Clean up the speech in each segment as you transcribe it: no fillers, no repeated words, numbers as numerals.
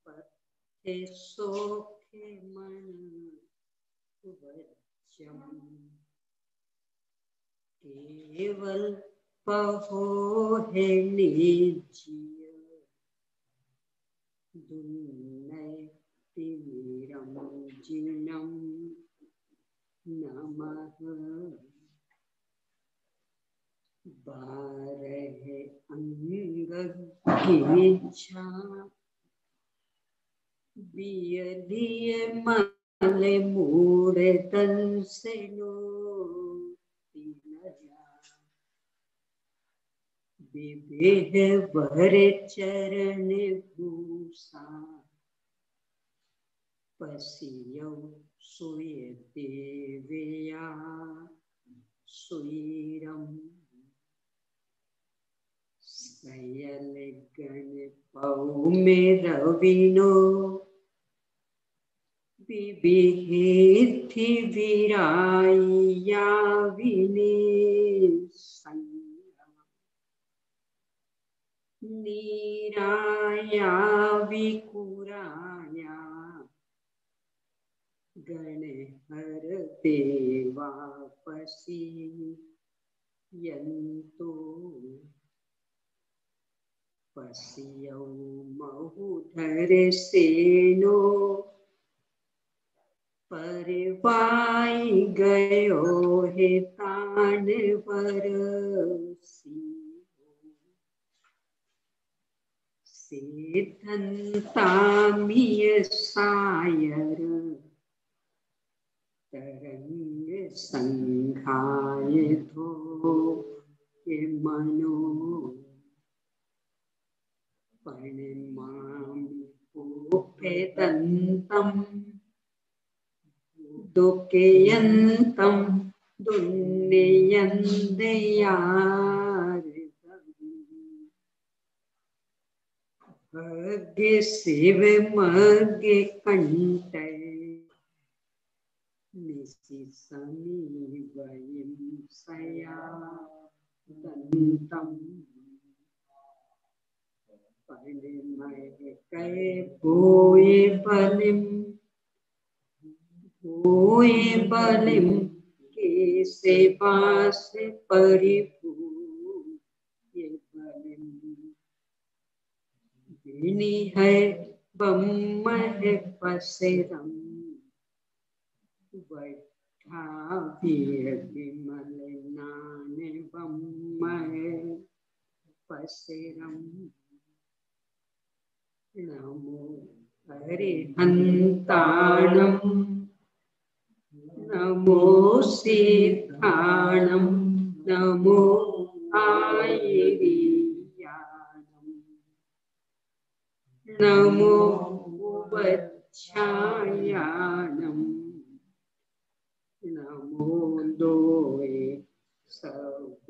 पथे सोखे मन वच्चम केवल पहो है निजिय दुन्नय तिमिरम जिनम नमः बारह अंग गिच्छा बियलिय मले मूड़े तन से नो विवेह भरे चरण भूषा पसियो सुयते वेया सुयरम सयल गण पौ में रविनो विविधि विराया विने नीराया विकुराया गण हर देवापसी यंतो पसियो महुधर सेनो परवाई गयो है तान बरसी सेतंतामिय सायर तरंग संघाय धो के मनो परिमामि उपेतंतम दुःखयन्तं दुन्नयन्दयार भाग्य शिव मग्य कंठे निशि समी वयं सया दंतम परिमय कै भूय बलिम के सेवा से परिपूर्य बलिम विनि है बम्म है पसेरम बैठा विमल नाने बम्म है पसेरम नमो हरिहंताणम नमो सिद्धाणम नमो आयिर्याणम नमो उपच्छायाणम नमो दोये सर्वेशापूर्णम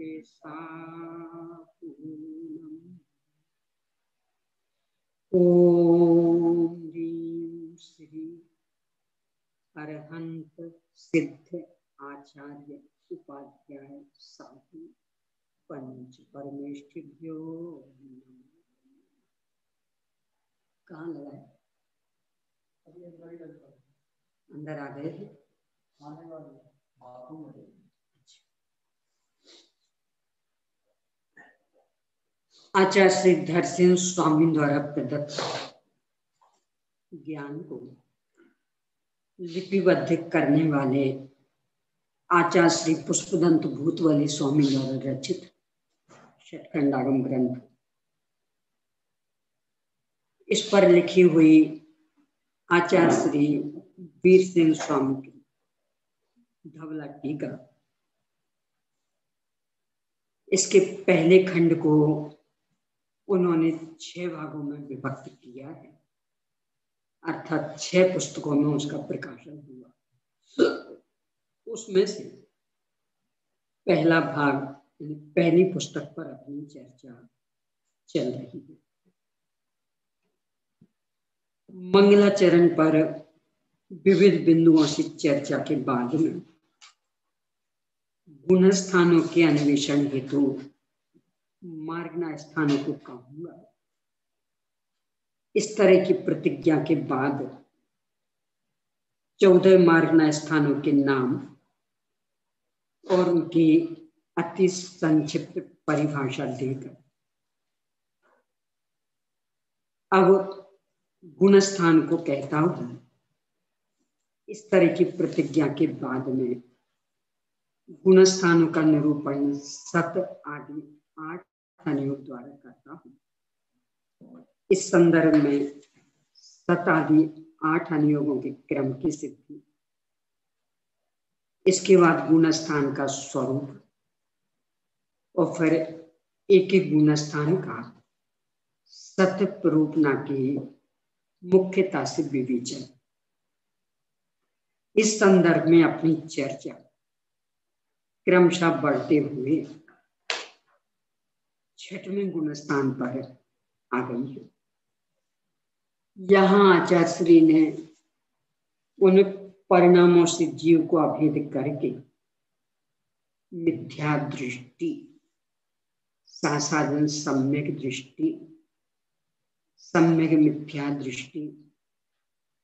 ओम ह्रीं श्री अरहंत सिद्ध आचार्य उपाध्याय साधु पंच परमेष्ठिभ्यो कहाँ लगाए अंदर आ गए थे आचार्य श्री धरसिंह स्वामी द्वारा प्रदत्त ज्ञान को लिपिबद्ध करने वाले आचार्य श्री पुष्पदंत भूतवली स्वामी द्वारा रचित षटखंडागम ग्रंथ, इस पर लिखी हुई आचार्य श्री वीर सिंह स्वामी की धवला टीका, इसके पहले खंड को उन्होंने 6 भागों में विभक्त किया है, अर्थात 6 पुस्तकों में उसका प्रकाशन हुआ। उसमें से पहला भाग पहली पुस्तक पर अपनी चर्चा चल रही है। मंगलाचरण पर विविध बिंदुओं से चर्चा के बाद में गुण स्थानों के अन्वेषण हेतु मार्गना स्थानों को कहूंगा। इस तरह की प्रतिज्ञा के बाद 14 मार्गना स्थानों के नाम और उनकी अति संक्षिप्त परिभाषा देकर अब गुणस्थान को कहता हूं। इस तरह की प्रतिज्ञा के बाद में गुणस्थानों का निरूपण सत आदि 8 अनुयोग द्वारा करता हूं। इस संदर्भ में सत आदि 8 अनुयोगों के क्रम की सिद्धि, इसके बाद गुणस्थान का स्वरूप और फिर एक एक गुणस्थान का सत्य प्ररूपना की मुख्यता से विवेचन। इस संदर्भ में अपनी चर्चा क्रमशः बढ़ते हुए 6वें गुणस्थान पर आ गई है। यहाँ आचार्य श्री ने उन परिणामों से जीव को अभेद करके मिथ्या दृष्टि, सासाधन सम्यक दृष्टि, सम्यक मिथ्या दृष्टि,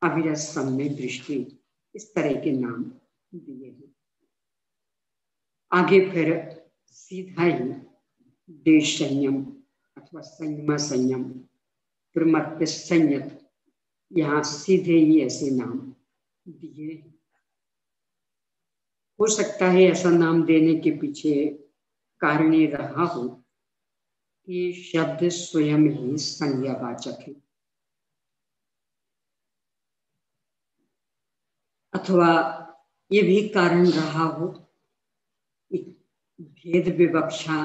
अविरत सम्यक दृष्टि, इस तरह के नाम दिए हैं। आगे फिर सीधा ही देश संयम अथवा संयम संयम, प्रमत्त संयत, यहाँ सीधे ही ऐसे नाम दिए। हो सकता है ऐसा नाम देने के पीछे कारण ये रहा हो कि शब्द स्वयं ही संज्ञावाचक है, अथवा ये भी कारण रहा हो कि भेद विवक्षा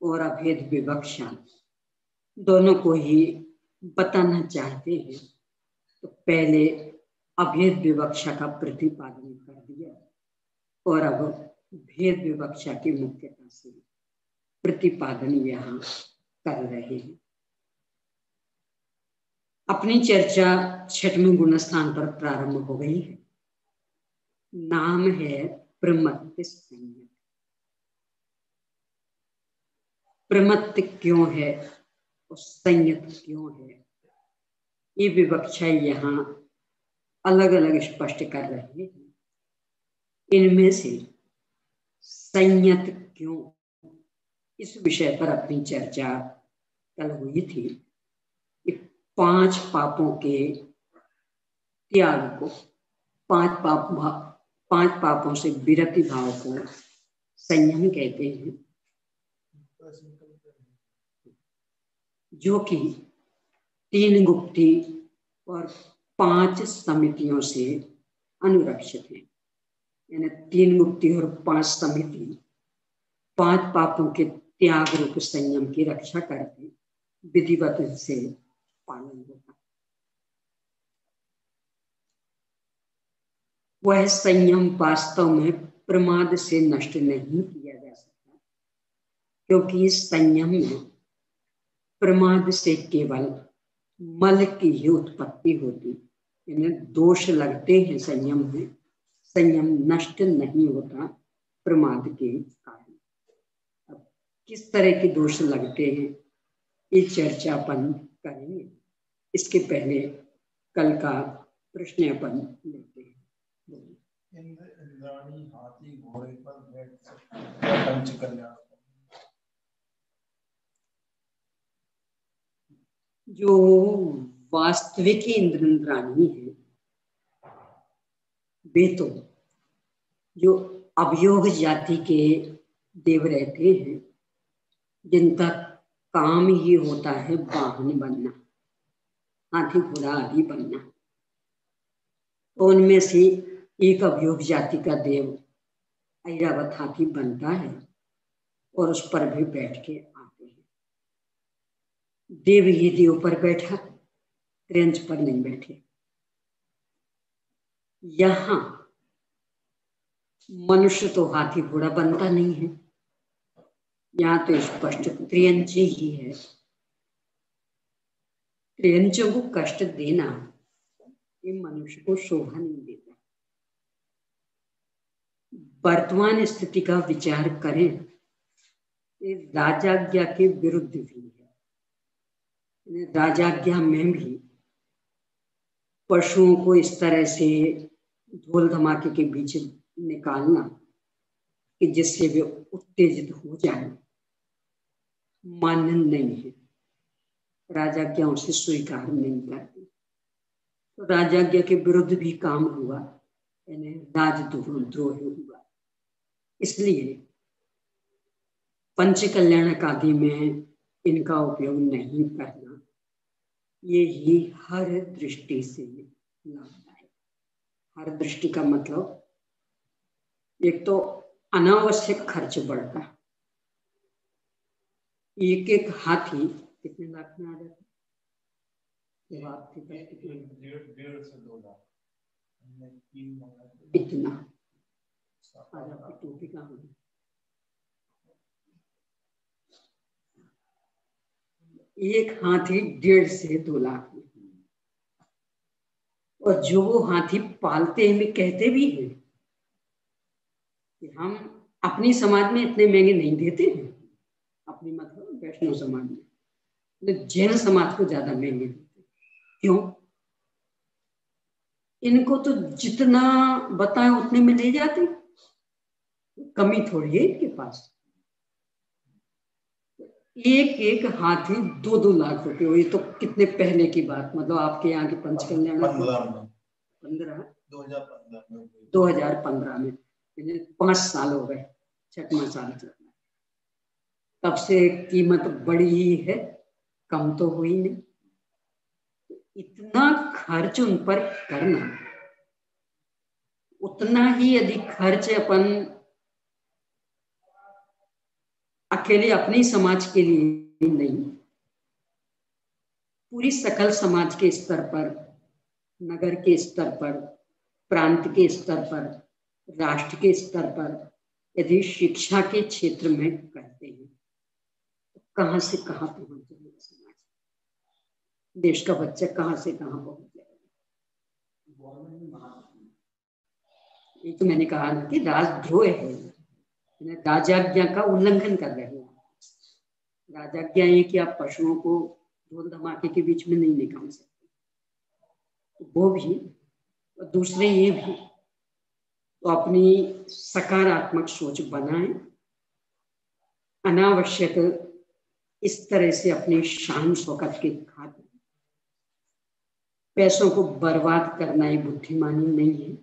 और अभेद विवक्षा दोनों को ही बताना चाहते हैं, तो पहले अभेद विवक्षा का प्रतिपादन कर दिया और अब भेद विवक्षा की मुख्यता से प्रतिपादन यहाँ कर रहे हैं। अपनी चर्चा 6वें गुणस्थान पर प्रारंभ हो गई है। नाम है प्रमत्त संयत। प्रमत्त क्यों है और संयत क्यों है, ये विवक्षा यहाँ अलग अलग स्पष्ट कर रहे हैं। इनमें से संयत क्यों, इस विषय पर अपनी चर्चा कल हुई थी कि 5 पापों के त्याग को, 5 पापों से विरति भाव को संयम कहते हैं, जो कि 3 गुप्ती और 5 समितियों से अनुरक्षित है। यानी 3 गुप्ती और 5 समिति 5 पापों के त्याग रूप संयम की रक्षा करके विधिवत से पालन होता। वह संयम वास्तव में प्रमाद से नष्ट नहीं किया जा सकता, क्योंकि इस संयम में प्रमाद से केवल मल की ही उत्पत्ति होती, यानी दोष लगते हैं संयम में, संयम नष्ट नहीं होता प्रमाद के कारण। अब किस तरह के दोष लगते हैं ये चर्चा अपन करेंगे। इसके पहले कल का प्रश्न अपन लेते हैं। इंद्राणी हाथी घोड़े पर बैठ सकते, जो वास्तविक इंद्राणी है वे तो जो अवयोग जाति के देव रहते हैं, जिनका काम ही होता है वाहन बनना, हाथी घोड़ा आदि बनना, तो उनमें से एक अवयोग जाति का देव ऐरावत हाथी बनता है और उस पर भी बैठ के आते हैं। देव ही देव पर बैठा, त्रियंच पर नहीं बैठे। यहाँ मनुष्य तो हाथी घोड़ा बनता नहीं है, यहाँ तो स्पष्ट त्रियंच ही है। त्रियंचों को कष्ट देना ये मनुष्य को शोभा नहीं देता। वर्तमान स्थिति का विचार करें, ये राजाज्ञा के विरुद्ध भी है। राजाज्ञा में भी पशुओं को इस तरह से ढोल धमाके के बीच निकालना कि जिससे वे उत्तेजित हो जाए, मान्य नहीं है। राजाज्ञा उसे स्वीकार नहीं करती। तो राजाज्ञा के विरुद्ध भी काम हुआ, यानी राजद्रोह हुआ। इसलिए पंच कल्याणक आदि में इनका उपयोग नहीं करना, ये ही हर दृष्टि से लाभदायक। हर दृष्टि का मतलब, एक तो अनावश्यक खर्च बढ़ता है। एक एक हाथी कितने लाख में आ जाता? 1.5 से 2 लाख इतना। टोपी कहाँ होगी? एक हाथी 1.5 से 2 लाख में। और जो वो हाथी पालते हैं, कहते भी हैं कि हम अपनी समाज में इतने महंगे नहीं देते हैं, अपनी मतलब वैष्णव समाज में, जैन समाज को ज्यादा महंगे देते। क्यों? इनको तो जितना बताएं उतने में ले जाते, कमी थोड़ी है इनके पास। एक एक हाथी 2-2 लाख रुपए हुई, तो कितने पहले की बात, मतलब आपके यहाँ के पंच कल्याण 2015 में 5 साल हो गए, 6वां साल चल रहा है। तब से कीमत बढ़ी ही है, कम तो हुई नहीं। इतना खर्च उन पर करना, उतना ही यदि खर्च अपन अकेले अपने समाज के लिए नहीं, पूरी सकल समाज के स्तर पर, नगर के स्तर पर, प्रांत के स्तर पर, राष्ट्र के स्तर पर यदि शिक्षा के क्षेत्र में करते हैं, तो कहां से कहां पहुंच जाएगा समाज, देश का बच्चा कहां से कहां पहुंच जाएगा। ये तो मैंने कहा ना कि राजद्रोह है, राजाज्ञा का उल्लंघन कर रहे हैं। राजाज्ञा ये कि आप पशुओं को ढोल धमाके के बीच में नहीं निकाल सकते, वो भी, और दूसरे ये भी। तो अपनी सकारात्मक सोच बनाएं, अनावश्यक इस तरह से अपनी शान शौकत के खातिर पैसों को बर्बाद करना ही बुद्धिमानी नहीं है।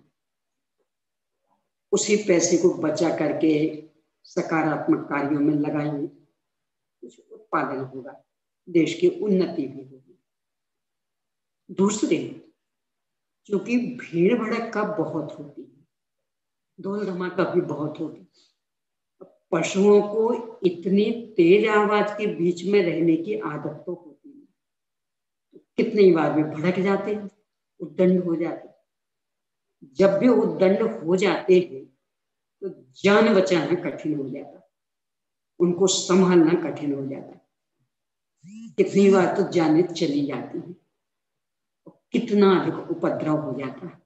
उसी पैसे को बचा करके सकारात्मक कार्यों में लगाएंगे, कुछ उत्पादन होगा, देश की उन्नति भी होगी। दूसरे, क्योंकि भीड़ भड़क बहुत होती है, ढोल धमाका भी बहुत होती है, पशुओं को इतनी तेज आवाज के बीच में रहने की आदत तो होती है, तो कितनी बार वे भड़क जाते हैं, उद्दंड हो जाते हैं। जब भी उद्दंड हो जाते हैं तो जान बचाना कठिन हो जाता है, उनको संभालना कठिन हो जाता है। कितनी बार तो जाने चली जाती है, कितना अधिक उपद्रव हो जाता है।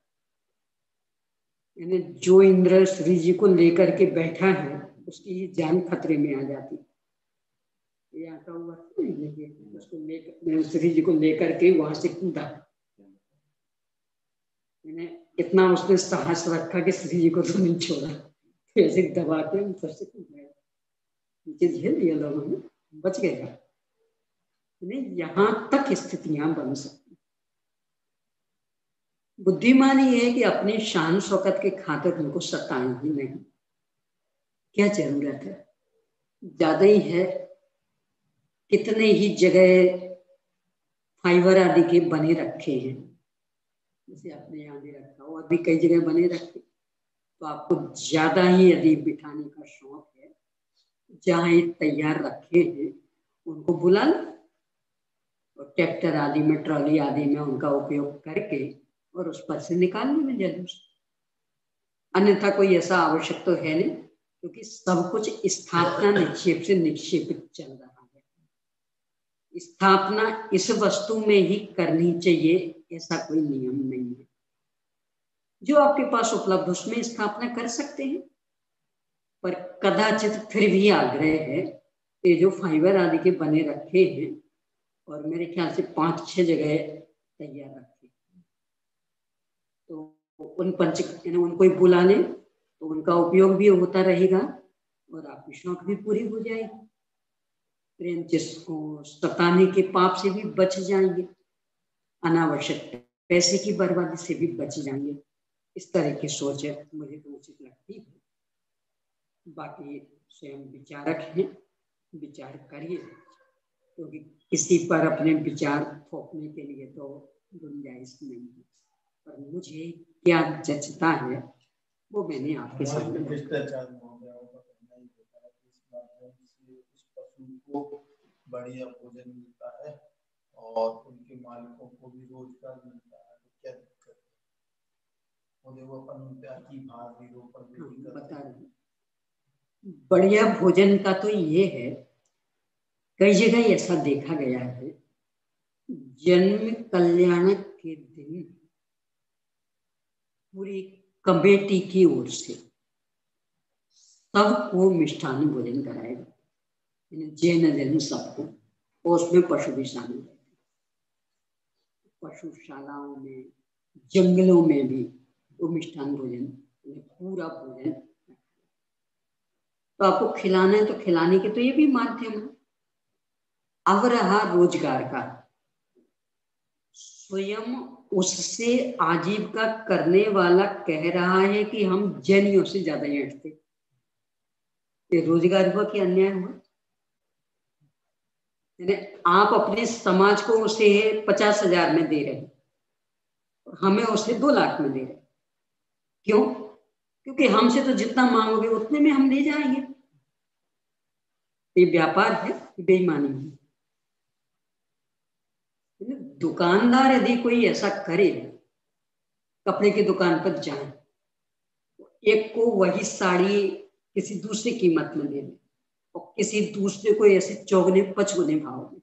यानी जो इंद्र श्री जी को लेकर के बैठा है, उसकी जान खतरे में आ जाती है। यहाँ का हुआ उसको लेकर, श्री जी को लेकर के वहां से कूदा, इतना उसने साहस रखा कि श्री जी को तो नहीं छोड़ा, ऐसे दबाते ऊपर से कूद गया, नीचे झेल लिया लोगों ने, बच गया। यहां तक स्थितियां बन सकती। बुद्धिमानी ये है कि अपनी शान शौकत के खातिर उनको सताएं ही नहीं। क्या जरूरत है, ज्यादा ही है। कितने ही जगह फाइबर आदि के बने रखे हैं, जैसे अपने यहाँ भी रखा हो, और भी कई जगह बने रखे। तो आपको ज्यादा ही यदि बिठाने का शौक है, जहाँ ये तैयार रखे हैं उनको बुला लो, और ट्रैक्टर आदि में, ट्रॉली आदि में उनका उपयोग करके और उस पर से निकालने में जलूस। अन्यथा कोई ऐसा आवश्यक तो है नहीं, क्योंकि सब कुछ स्थापना निक्षेप से निक्षेपित चल रहा है। स्थापना इस वस्तु में ही करनी चाहिए, ऐसा कोई नियम नहीं है। जो आपके पास उपलब्ध उसमें स्थापना कर सकते हैं, पर कदाचित फिर भी आग्रह है कि जो फाइबर आदि के बने रखे हैं और मेरे ख्याल से 5-6 जगह तैयार रखे। तो उन उनको ही बुला लें तो उनका उपयोग भी होता रहेगा और आपकी शौक भी पूरी हो जाएगी। प्रेमचंद को सताने के पाप से भी बच जाएंगे, अनावश्यक पैसे की बर्बादी से भी बच जाएंगे। इस तरह की सोच मुझे तो उचित लगती है। बाकी स्वयं विचारक हैं, विचार करिए, क्योंकि किसी पर अपने विचार थोपने के लिए तो गुंजाइश नहीं है। पर मुझे क्या जचता है वो मैंने आपके सामने बढ़िया भोजन मिलता है और उनके मालिकों को भी रोजगार मिलता है, तो क्या दिक्कत है? वो अपन की भार बता रहे। बढ़िया भोजन का तो ये है, कई जगह ऐसा देखा गया है, जन्म कल्याण के दिन पूरी कमेटी की ओर से सबको मिष्ठान भोजन कराएगा, जैन जन सबको, और उसमें पशु भी शामिल है। पशुशालाओं में, जंगलों में भी वो मिष्ठान भोजन, पूरा भोजन। तो आपको खिलाना है तो खिलाने के तो ये भी माध्यम है। अब रहा रोजगार का, स्वयं उससे आजीविका करने वाला कह रहा है कि हम जैनियों से ज्यादा ऐंठते। ये रोजगार हुआ कि अन्याय हुआ? आप अपने समाज को उसे 50,000 में दे रहे, हमें उसे 2 लाख में दे रहे। क्यों? क्योंकि हमसे तो जितना मांगोगे उतने में हम ले जाएंगे। ये व्यापार है, बेईमानी है। दुकानदार यदि कोई ऐसा करे, कपड़े की दुकान पर जाए, एक को वही साड़ी किसी दूसरी कीमत में दे दे और किसी दूसरे को ऐसे 4-5 भाव में,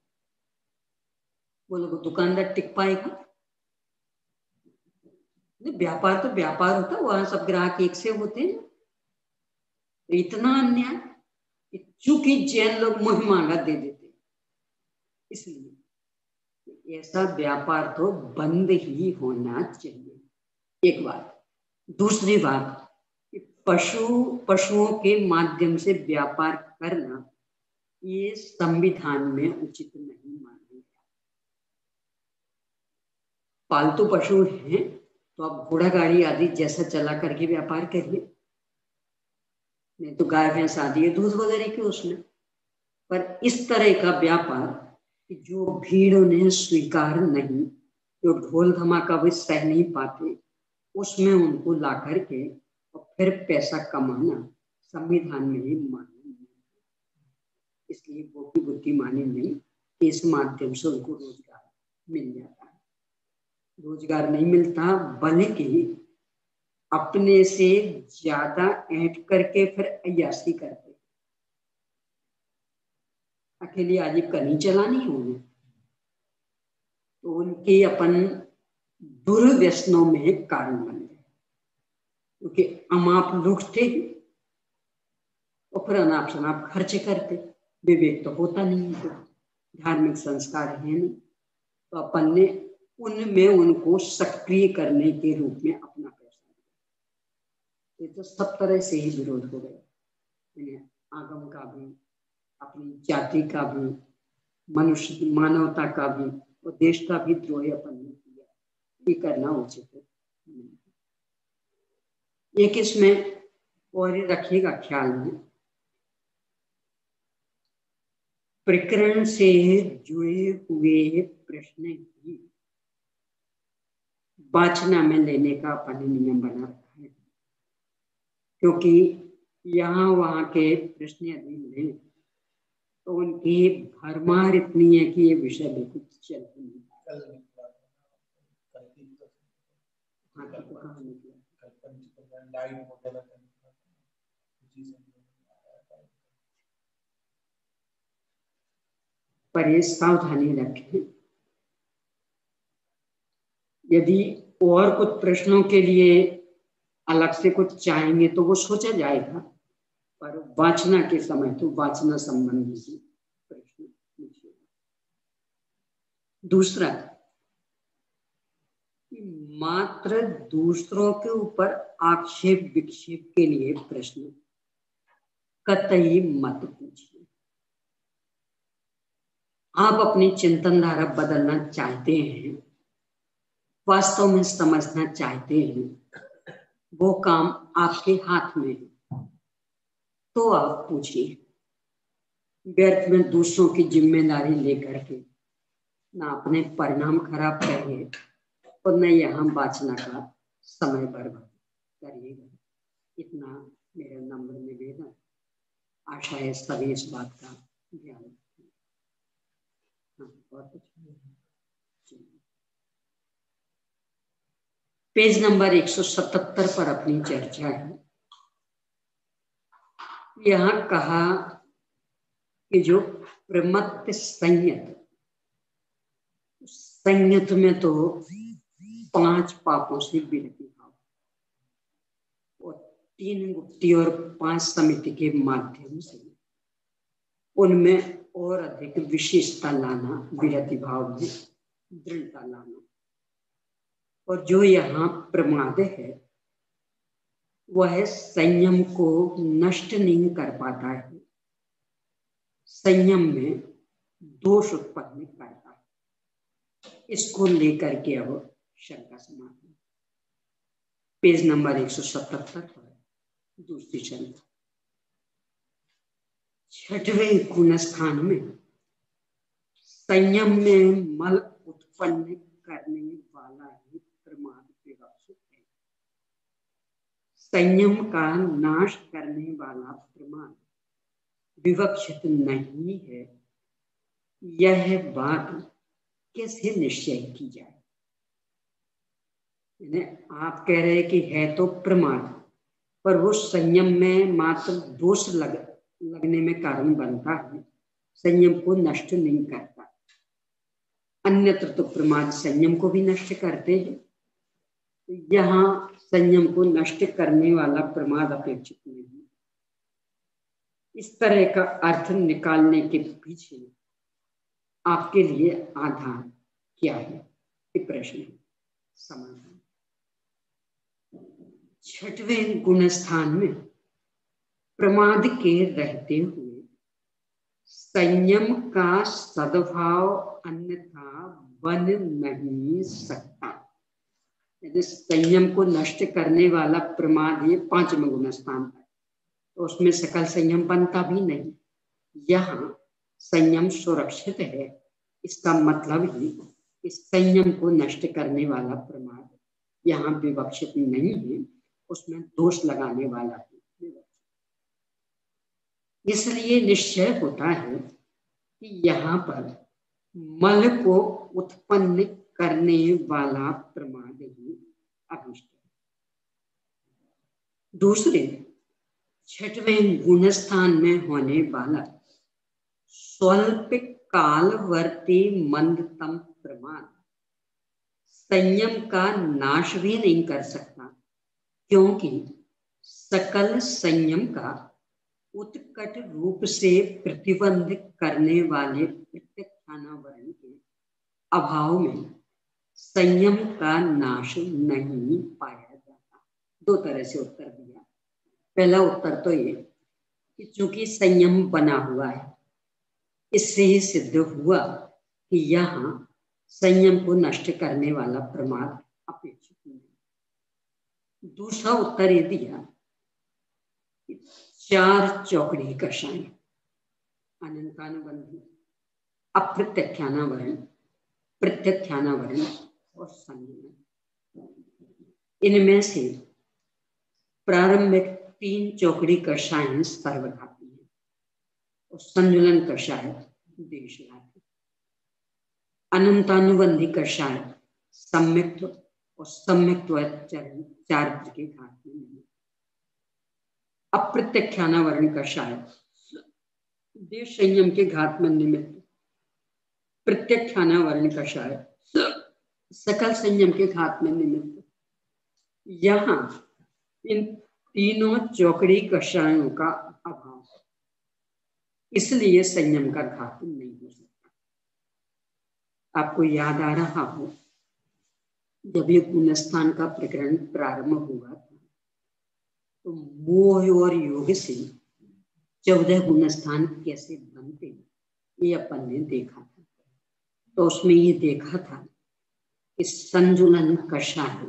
बोलो दुकानदार टिक पाएगा? व्यापार तो व्यापार होता है, वहां सब ग्राहक एक से होते हैं। तो इतना अन्याय, चूंकि जैन लोग मुंह मांगा दे देते, इसलिए ऐसा व्यापार तो बंद ही होना चाहिए। एक बात। दूसरी बात, पशुओं के माध्यम से व्यापार करना ये संविधान में उचित नहीं माना गया। पालतू पशु हैं तो आप घोड़ा गाड़ी आदि जैसा चला करके व्यापार करिए, नहीं तो गाय भैंस आदि है दूध वगैरह के उसमें। पर इस तरह का व्यापार जो भीड़ उन्हें स्वीकार नहीं, जो ढोल धमाका भी सह नहीं पाते, उसमें उनको ला करके और फिर पैसा कमाना संविधान में ही मान्य नहीं। इसलिए वो भी बुद्धिमानी नहीं कि इस माध्यम से उनको रोजगार मिल जाता है। रोजगार नहीं मिलता, बल्कि अपने से ज्यादा ऐंठ करके फिर अय्यासी करते। अकेली आजीविका नहीं चलानी है उन्हें, तो उनके अपन दुर्व्यसनों में कारण बन गए, क्योंकि अमाप लुटते और फिर अनाप शनाप खर्च करते। विवेक तो होता नहीं है, धार्मिक संस्कार है नहीं, तो अपन ने उनमें उनको सक्रिय करने के रूप में अपना पैसा दिया। ये तो सब तरह से ही विरोध हो गया, आगम का भी, अपनी जाति का भी, मनुष्य मानवता का भी और देश का भी द्रोह अपन ने किया। ये करना उचित है। एक इसमें और रखिएगा ख्याल में, प्रकरण से जुड़े हुए प्रश्न ही वाचना में लेने का अपन ने नियम बना रखा है, क्योंकि यहाँ वहाँ के प्रश्न यदि मिले तो उनकी भरमार इतनी है कि ये विषय बिल्कुल चल नहीं। पर ये सावधानी रखें, यदि और कुछ प्रश्नों के लिए अलग से कुछ चाहेंगे तो वो सोचा जाएगा, पर वाचना के समय तो वाचना संबंधी प्रश्न पूछिए। दूसरा, मात्र दूसरों के ऊपर आक्षेप विक्षेप के लिए प्रश्न कतई मत पूछिए। आप अपनी चिंतन धारा बदलना चाहते हैं, वास्तव में समझना चाहते हैं, वो काम आपके हाथ में है, तो आप पूछिए। व्यर्थ में दूसरों की जिम्मेदारी लेकर के ना अपने परिणाम खराब करिए और न यहाँ बाँचना का समय बर्बाद करिएगा। इतना मेरा नम्र निवेदन। आशा है सभी इस बात का ध्यान रखें। और कुछ पेज नंबर 177 पर अपनी चर्चा है। यहाँ कहा कि जो प्रमत्त संयत में तो 5 पापों से विरति भाव और 3 गुप्ती और 5 समिति के माध्यम से उनमें और अधिक विशेषता लाना, विरति भाव में दृढ़ता लाना। और जो यहाँ प्रमाद है वह संयम को नष्ट नहीं कर पाता है, संयम में दोष उत्पन्न करता है। इसको लेकर के अब शंका समाधान पेज नंबर 177 पर दूसरी शंका। 6वें गुण स्थान में संयम में मल उत्पन्न करने वाला ही प्रमाद विवक्षित है। संयम का नाश करने वाला प्रमाद विवक्षित नहीं है, यह बात कैसे निश्चय की जाए? आप कह रहे हैं कि है तो प्रमाद, पर वो संयम में मात्र दोष लगने में कारण बनता है, संयम को नष्ट नहीं करता। अन्यत्र तो प्रमाद संयम को भी नष्ट करते हैं, यहाँ संयम को नष्ट करने वाला प्रमाद अपेक्षित नहीं। इस तरह का अर्थ निकालने के पीछे आपके लिए आधार क्या है? ये प्रश्न है। समाधान 6वें गुण स्थान में प्रमाद के रहते हुए संयम का सद्भाव अन्यथा बन नहीं सकता। यदि संयम को नष्ट करने वाला प्रमाद ये 5वें गुण स्थान पर, तो उसमें सकल संयम बनता भी नहीं। यहाँ संयम सुरक्षित है, इसका मतलब ही इस संयम को नष्ट करने वाला प्रमाद यहाँ विवक्षित नहीं है, उसमें दोष लगाने वाला है। इसलिए निश्चय होता है कि यहाँ पर मल को उत्पन्न करने वाला प्रमाद ही अभिष्ट है। दूसरे 6वें गुण स्थान में होने वाला स्वल्प कालवर्ती मंदतम प्रमाद संयम का नाश भी नहीं कर सकता, क्योंकि सकल संयम का उत्कट रूप से प्रतिबंध करने वाले प्रत्यक्षानावरण के अभाव में संयम का नाश नहीं पाया जाता। 2 तरह से उत्तर दिया। पहला उत्तर तो ये कि चूंकि संयम बना हुआ है, इससे ही सिद्ध हुआ कि यहाँ संयम को नष्ट करने वाला प्रमाद अपेक्षित नहीं। दूसरा उत्तर ये दिया कि 4 चौकड़ी कषाय, अनंतानुबंधी, अप्रत्यक्षानावरण, प्रत्यक्षानावरण और संयम, इनमें से प्रारंभिक 3 चौकड़ी कषाय सर्वघाती है और संजुलन कषाय देशघाती। अनंतानुबंधी कषाय सम्यक्त और सम्यक्त चारित्र के घात में नहीं। अप्रत्यक्षानावरण कषाय देश संयम के घात में निमित्त। प्रत्यक्षानावरण कषाय सकल संयम के घात में निमित्त। यहाँ इन तीनों चौकड़ी कषायों का अभाव, इसलिए संयम का घात नहीं हो सकता। आपको याद आ रहा हो, जब ये गुणस्थान का प्रकरण प्रारंभ हुआ था तो मोह और योग से 14 गुणस्थान कैसे बनते ये अपन ने देखा था। तो उसमें ये देखा था कि संजुलन कषाय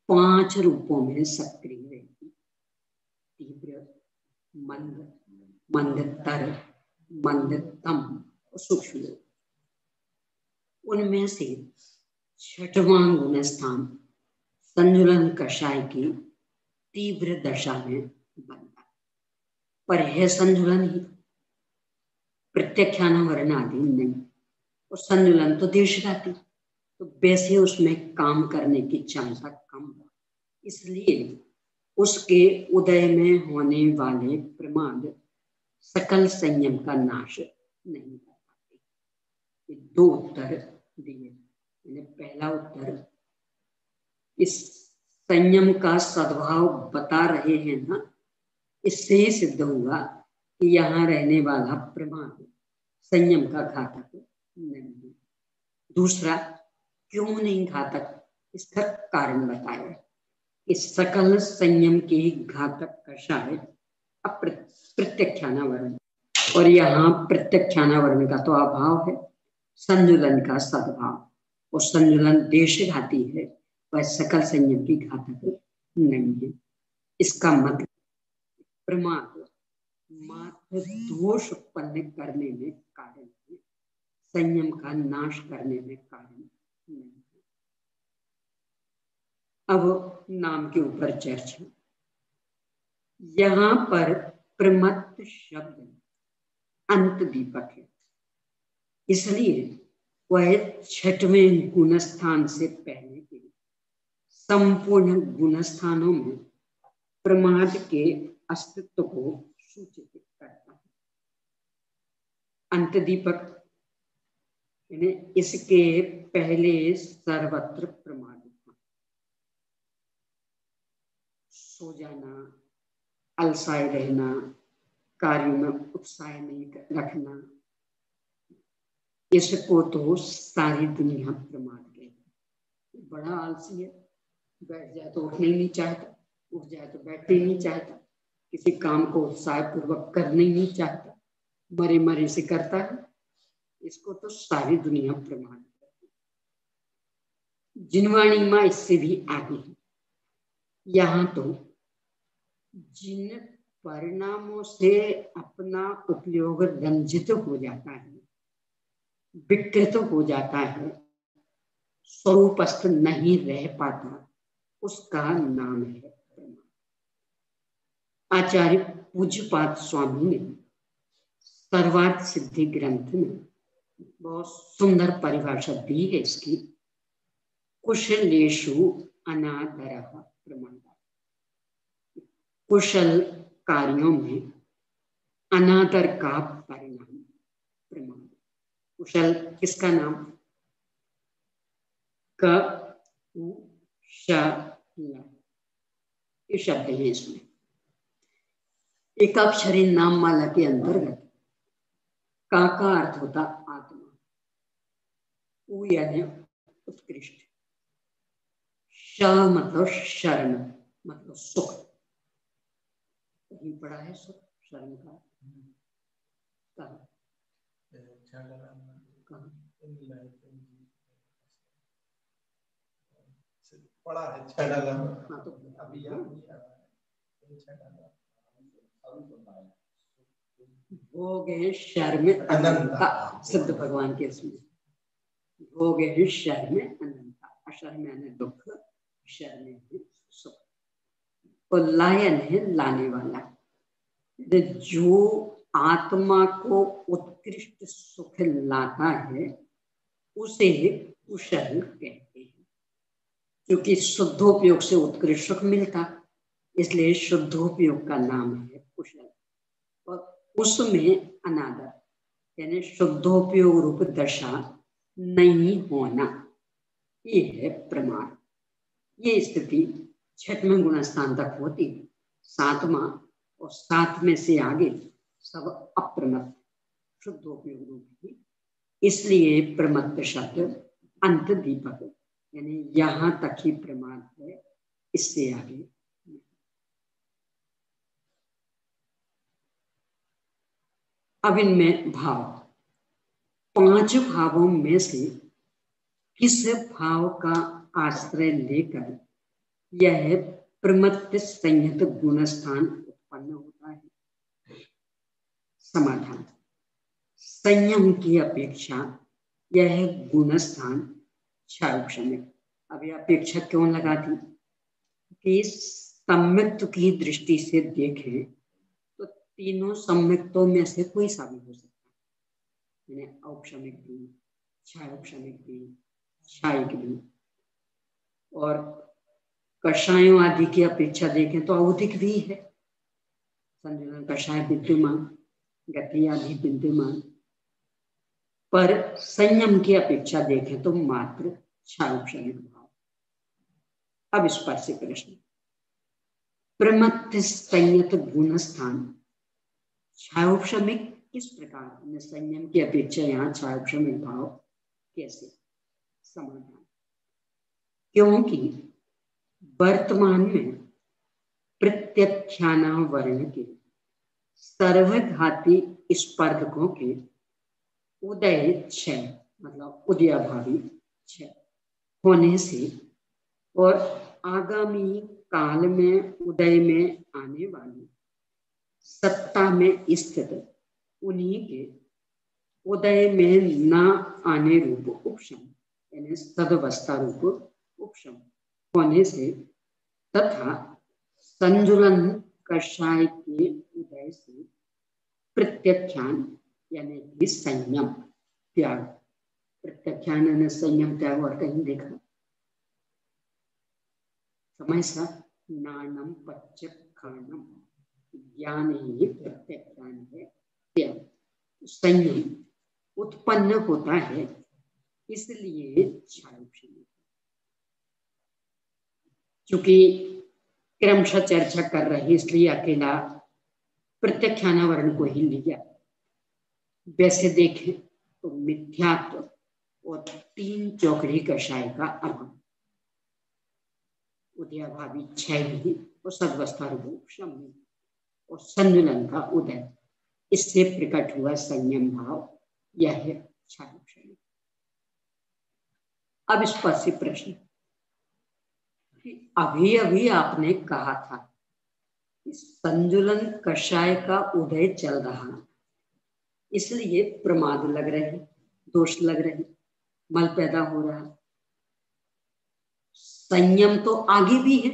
5 रूपों में सक्रिय रहती, तीव्र, मंद, मंदतर, मंदतम और सूक्ष्म। उनमें से 6वां गुणस्थान संजुलन कषाय की तीव्र दशा में बनता, पर यह संजुलन ही, प्रत्यक्षाना वर्ण आदि नहीं। और संजुलन तो देशघाती, तो वैसे उसमें काम करने की क्षमता कम, इसलिए उसके उदय में होने वाले प्रमाद सकल संयम का नाश नहीं कर पाते। ये 2 उत्तर दिए। मैंने पहला उत्तर, इस संयम का सद्भाव बता रहे हैं ना, इससे ही सिद्ध हुआ कि यहाँ रहने वाला प्रमाद संयम का घातक नहीं है। दूसरा, क्यों नहीं घातक, इसका कारण बताया। इस सकल संयम के घातक कषाय प्रत्यक्षाना वर्ण, और यहाँ प्रत्यक्षाना वर्ण का तो अभाव है, संजुलन का सद्भाव, और संजुलन देशघाती है, वह सकल संयम की घातक नहीं है। इसका मतलब प्रमाद मात्र दोष उत्पन्न करने में कारण है, संयम का नाश करने में कारण नहीं है। अब नाम के ऊपर चर्चा। यहाँ पर प्रमत्त शब्द अंत दीपक है, इसलिए वह 6वें गुणस्थान से पहले के संपूर्ण गुणस्थानों में प्रमाद के अस्तित्व को सूचित करता है। अंत दीपक यानी इसके पहले सर्वत्र प्रमाद था। सो जाना, अलसाए रहना, कार्य में उत्साह नहीं रखना, इसको तो सारी दुनिया प्रमाद कहती है। बड़ा आलसी है, बैठ जाए तो उठने ही नहीं चाहता, उठ जाए तो बैठने ही नहीं चाहता, किसी काम को उत्साह पूर्वक करने ही नहीं चाहता, मरे मरे से करता है, इसको तो सारी दुनिया प्रमाद करती है। जिनवाणी माँ इससे भी आगे है। यहाँ तो जिन परिणामों से अपना उपयोग रंजित हो जाता है, विकृत हो जाता है, स्वरूपस्थ नहीं रह पाता, उसका नाम है प्रमाद। आचार्य पूज्यपाद स्वामी ने सर्वार्थ सिद्धि ग्रंथ में बहुत सुंदर परिभाषा दी है इसकी। कुशलेषु अनादरः प्रमादः। कुशल कार्यों में अनादर का परिणाम प्रमाद। कुशल किसका नाम? ये शब्द है इसमें। एक अक्षरी नाम माला के अंतर्गत का अर्थ होता आत्मा, उ यानी उत्कृष्ट, श मतलब शरण मतलब सुख। कहीं पढ़ा है सुख शरण का? पढ़ा है छड़ा। हाँ तो अभी भोग है शर्म अनंता, सिद्ध भगवान के इसमें भोग है शर्म अनंता, अशर्म यानी दुख, शर्म है सुख, और लायन है लाने वाला। जो आत्मा को उत्कृष्ट सुख लाता है उसे कुशल कहते हैं, क्योंकि शुद्धोपयोग से उत्कृष्ट सुख मिलता, इसलिए शुद्धोपयोग का नाम है कुशल। और उसमें अनादर यानी शुद्धोपयोग रूप दशा नहीं होना, ये है प्रमाद। ये स्थिति 6वें गुणस्थान तक होती, 7वां और 7 में से आगे सब अप्रमत्त शुद्धोपयोग रूप ही इसलिए प्रमत्त शब्द अंत दीपक, यानी यहां तक ही प्रमाद है, इससे आगे। अब इनमें भाव, 5 भावों में से किस भाव का आश्रय लेकर यह प्रमत्त संयत गुणस्थान उत्पन्न होता है? समाधान, संयम की अपेक्षा यह गुणस्थान क्षारोक्षमिक। अब यह अपेक्षा क्यों लगा दी कि सम्यक्त्व की दृष्टि से देखें तो तीनों सम्यक्तों में से कोई सा भी हो सकता है, औक्षमिक भी, क्षारोक्षमिक भी, क्षायिक भी। और कषायों आदि की अपेक्षा देखें तो औदिक भी है, संजुलन कषाय विद्यमान, गति आदि विद्यमान। पर संयम की अपेक्षा देखें तो मात्र क्षारोक्षमिक भाव। अब इस पर से प्रश्न, प्रमत्त संयत गुणस्थान क्षारोक्षमिक किस प्रकार, संयम की अपेक्षा यहाँ क्षारोक्षमिक भाव कैसे? समाधान, क्योंकि वर्तमान में प्रत्यख्याना वर्ण के सर्वघाती स्पर्धकों के उदय क्षय, मतलब उदयाभावी क्षय होने से और आगामी काल में उदय में आने वाली सत्ता में स्थित उन्हीं के उदय में न आने रूप उपशम, यानी सदवस्था रूप उपशम होने से तथा संजुलन कषाय के उदय से प्रत्यख्यान यानी कि संयम त्याग, प्रत्यख्यान यानी संयम त्याग। और कहीं देखा समय सा नानम पच्चखानम, ज्ञान ही प्रत्यख्यान है त्याग। संयम उत्पन्न होता है, इसलिए क्षारोक्षमिक। चूंकि क्रमशः चर्चा कर रहे इसलिए अकेला प्रत्यख्याना वर्ण को ही लिया। वैसे देखें तो मिथ्यात्व और 3 चौकड़ी कषाय का अभाव, उदयाभावी क्षय भी और सदवस्था रूप शम और संजुलन का उदय, इससे प्रकट हुआ संयम भाव, यह है क्षारोक्षमिक। अब इस पर से प्रश्न, अभी अभी आपने कहा था कि संजुलन कषाय का उदय चल रहा, इसलिए प्रमाद लग रहे, दोष लग रहे, मल पैदा हो रहा। संयम तो आगे भी है,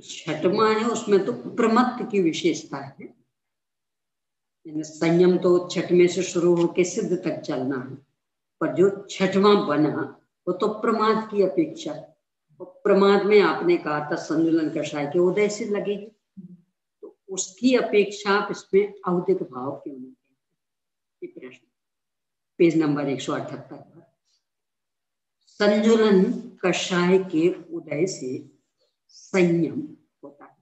छठवां है उसमें तो प्रमत्त की विशेषता है। संयम तो छठवें से शुरू होकर सिद्ध तक चलना है, पर जो छठवां बना वो तो प्रमाद की अपेक्षा, प्रमाद में आपने कहा था संजुलन कषाय के उदय से लगेगी, तो उसकी अपेक्षा आप इसमें औदिक भाव क्यों नहीं? ये प्रश्न पेज नंबर 178 पर। संजुलन कषाय के उदय से संयम होता है,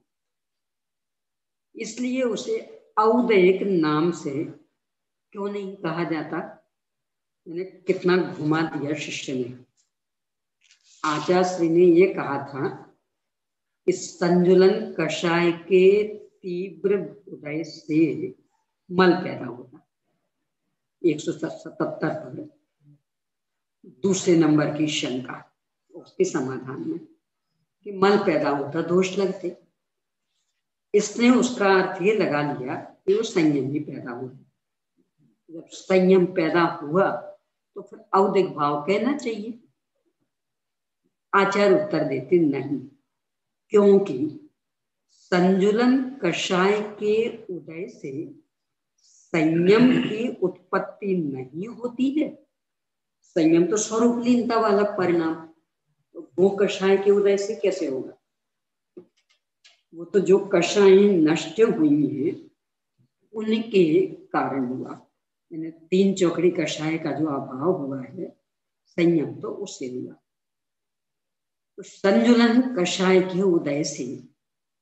इसलिए उसे औदयिक नाम से क्यों नहीं कहा जाता? मैंने कितना घुमा दिया शिष्य ने। आचार्य ने ये कहा था कि संजुलन कषाय के तीव्र उदय से मल पैदा होता। 177 पर दूसरे नंबर की शंका, उसके समाधान में कि मल पैदा होता, दोष लगते। इसने उसका अर्थ ये लगा लिया कि वो संयम ही पैदा हुआ। जब संयम पैदा हुआ तो फिर औदिक भाव कहना चाहिए। आचार्य उत्तर देते नहीं, क्योंकि संजुलन कषाय के उदय से संयम की उत्पत्ति नहीं होती है। संयम तो स्वरूप लीनता वाला परिणाम, तो वो कषाय के उदय से कैसे होगा? वो तो जो कषाय नष्ट हुई है उनके कारण हुआ, यानी 3 चौकड़ी कषाय का जो अभाव हुआ है, संयम तो उससे हुआ। तो संजुलन कषाय के उदय से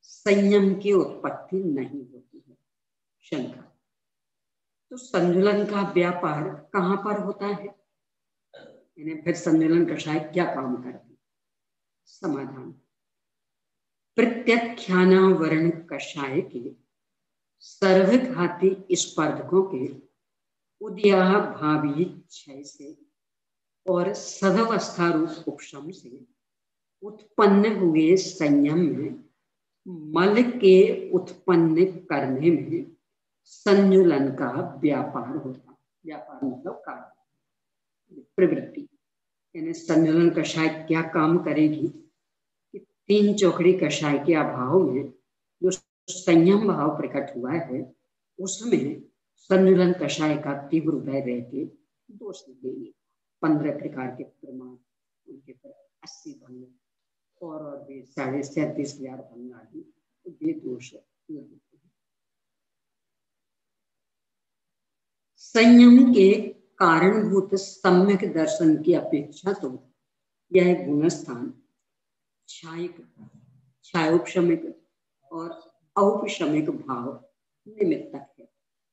संयम की उत्पत्ति नहीं होती है। शंका, तो संजुलन का व्यापार कहाँ पर होता है, यानी फिर संजुलन कषाय क्या काम करती। समाधान, प्रत्याख्यानावरण कषाय के सर्वघाती स्पर्धकों के उद्याह भावी क्षय से और सदवस्था रूप उपशम से उत्पन्न हुए संयम में मल के उत्पन्न करने में संजुलन का व्यापार होता। व्यापार मतलब कार्य, प्रवृत्ति। यानी संजुलन कषाय क्या काम करेगी कि तीन चौकड़ी कषाय के अभाव में जो संयम भाव प्रकट हुआ है उसमें संजुलन कषाय का तीव्र उदय रहते दोष देंगे। 15 प्रकार के प्रमाण, उनके पर 80 भंग और भी 37,500 भंग आदि ये दोष लगते हैं। संयम के कारणभूत सम्यक दर्शन की अपेक्षा तो यह गुणस्थान क्षायिक, क्षायोपशमिक और औपशमिक भाव निमित्तक है।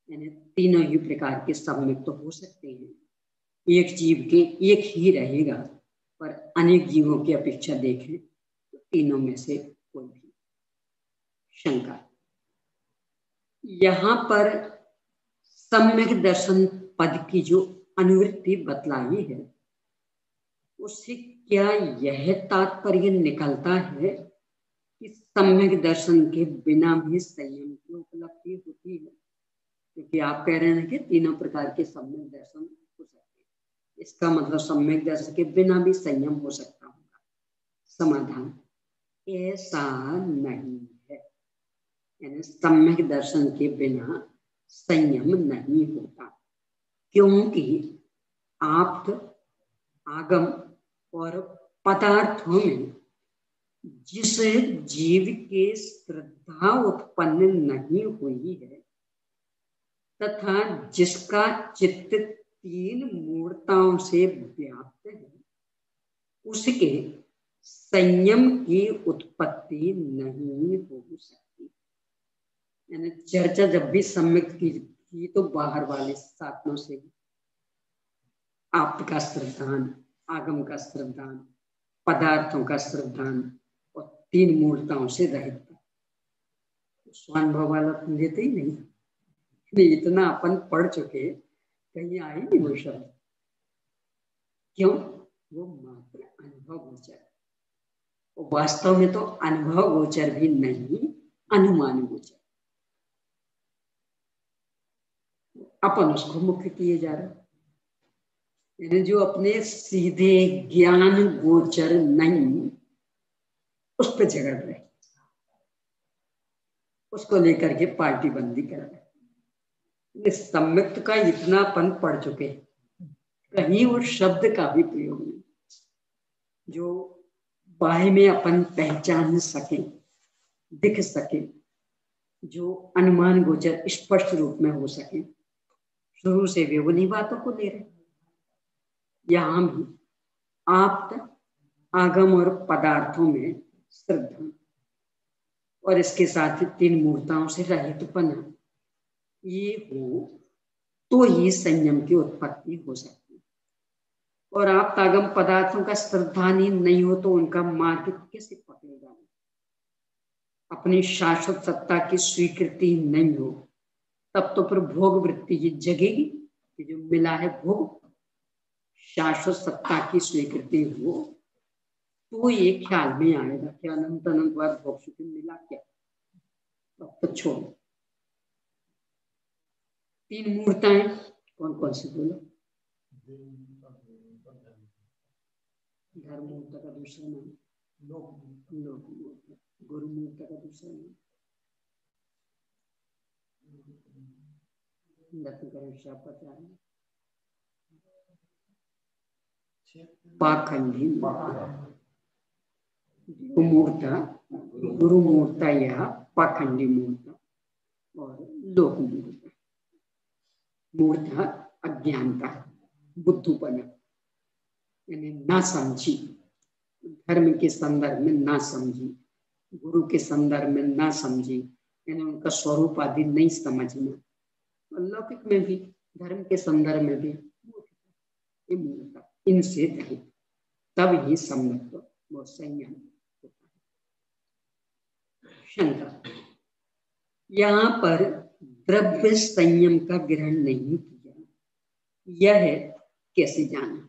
यानी तीनों ही प्रकार के सम्यक तो हो सकते हैं, एक जीव के एक ही रहेगा, पर अनेक जीवों की अपेक्षा देखें तो तीनों में से कोई भी शंका। यहाँ पर सम्यक दर्शन पद की जो अनुवृत्ति बतलाई है उससे क्या यह तात्पर्य निकलता है कि सम्यक दर्शन के बिना भी संयम की उपलब्धि होती है? क्योंकि आप कह रहे हैं कि तीनों प्रकार के सम्यक दर्शन हो सकते हैं, इसका मतलब सम्यक दर्शन के बिना भी संयम हो सकता होगा। समाधान, ऐसा नहीं है। यानी सम्यक दर्शन के बिना संयम नहीं होता, क्योंकि आप्त, आगम और पदार्थों में जिस जीव के श्रद्धा उत्पन्न नहीं हुई है तथा जिसका चित्त तीन मूर्ताओं से व्याप्त है उसके संयम की उत्पत्ति नहीं हो सकती। यानी चर्चा जब भी सम्यक की तो बाहर वाले साधनों से, आप्त का श्रद्धान, आगम का श्रद्धान, पदार्थों का श्रद्धान और तीन मूर्ताओं से रहित। स्वानुभव वाला लेते ही नहीं, इतना अपन पढ़ चुके कहीं आई नहीं वो शब्द। क्यों? वो मात्र अनुभव गोचर, वो वास्तव में तो अनुभव गोचर भी नहीं, अनुमान गोचर। अपन उसको मुख्य किए जा रहे, यानी जो अपने सीधे ज्ञान गोचर नहीं उस पर झगड़ रहे, उसको लेकर के पार्टी बंदी कर रहे। सम्यक का इतनापन पढ़ चुके, कहीं वो शब्द का भी प्रयोग नहीं जो बाह्य में अपन पहचान सके, दिख सके, जो अनुमान गोचर स्पष्ट रूप में हो सके। शुरू से भी उन्हीं बातों को ले रहे। यहां भी आप्त, आगम और पदार्थों में श्रद्धा और इसके साथ ही तीन मूर्ताओं से रहितपना ये हो तो ही संयम की उत्पत्ति हो सकती है। और आप आगम पदार्थों का श्रद्धान नहीं हो तो उनका मार्ग कैसे पकड़ेगा? अपनी शाश्वत सत्ता की स्वीकृति नहीं हो तब तो फिर भोग वृत्ति ही जगेगी कि जो मिला है भोग। शाश्वत सत्ता की स्वीकृति हो तो ये ख्याल में आएगा कि अनंत अनंत बार भोग सुख मिला क्या, तब तो छोड़ो। तीन मूर्ताएं कौन कौन सी बोलो? धर्म मूर्त का दूसरा नाम लोक मूर्त, गुरु मूर्त का दूसरा नाम पाखंडी मूर्त, गुरु मूर्त या पाखंडी मूर्त और लोक मूर्त। मूर्त अज्ञानता, बुद्धूपना, यानी ना समझी, धर्म के संदर्भ में ना समझी, गुरु के संदर्भ में ना समझी, यानी उनका स्वरूप आदि नहीं समझना, लौकिक में भी, धर्म के संदर्भ में भी मूर्खता, इनसे रहित, तब ही सम्यक वो संयम होता है। शंका, यहाँ पर द्रव्य संयम का ग्रहण नहीं किया, यह कैसे जाना?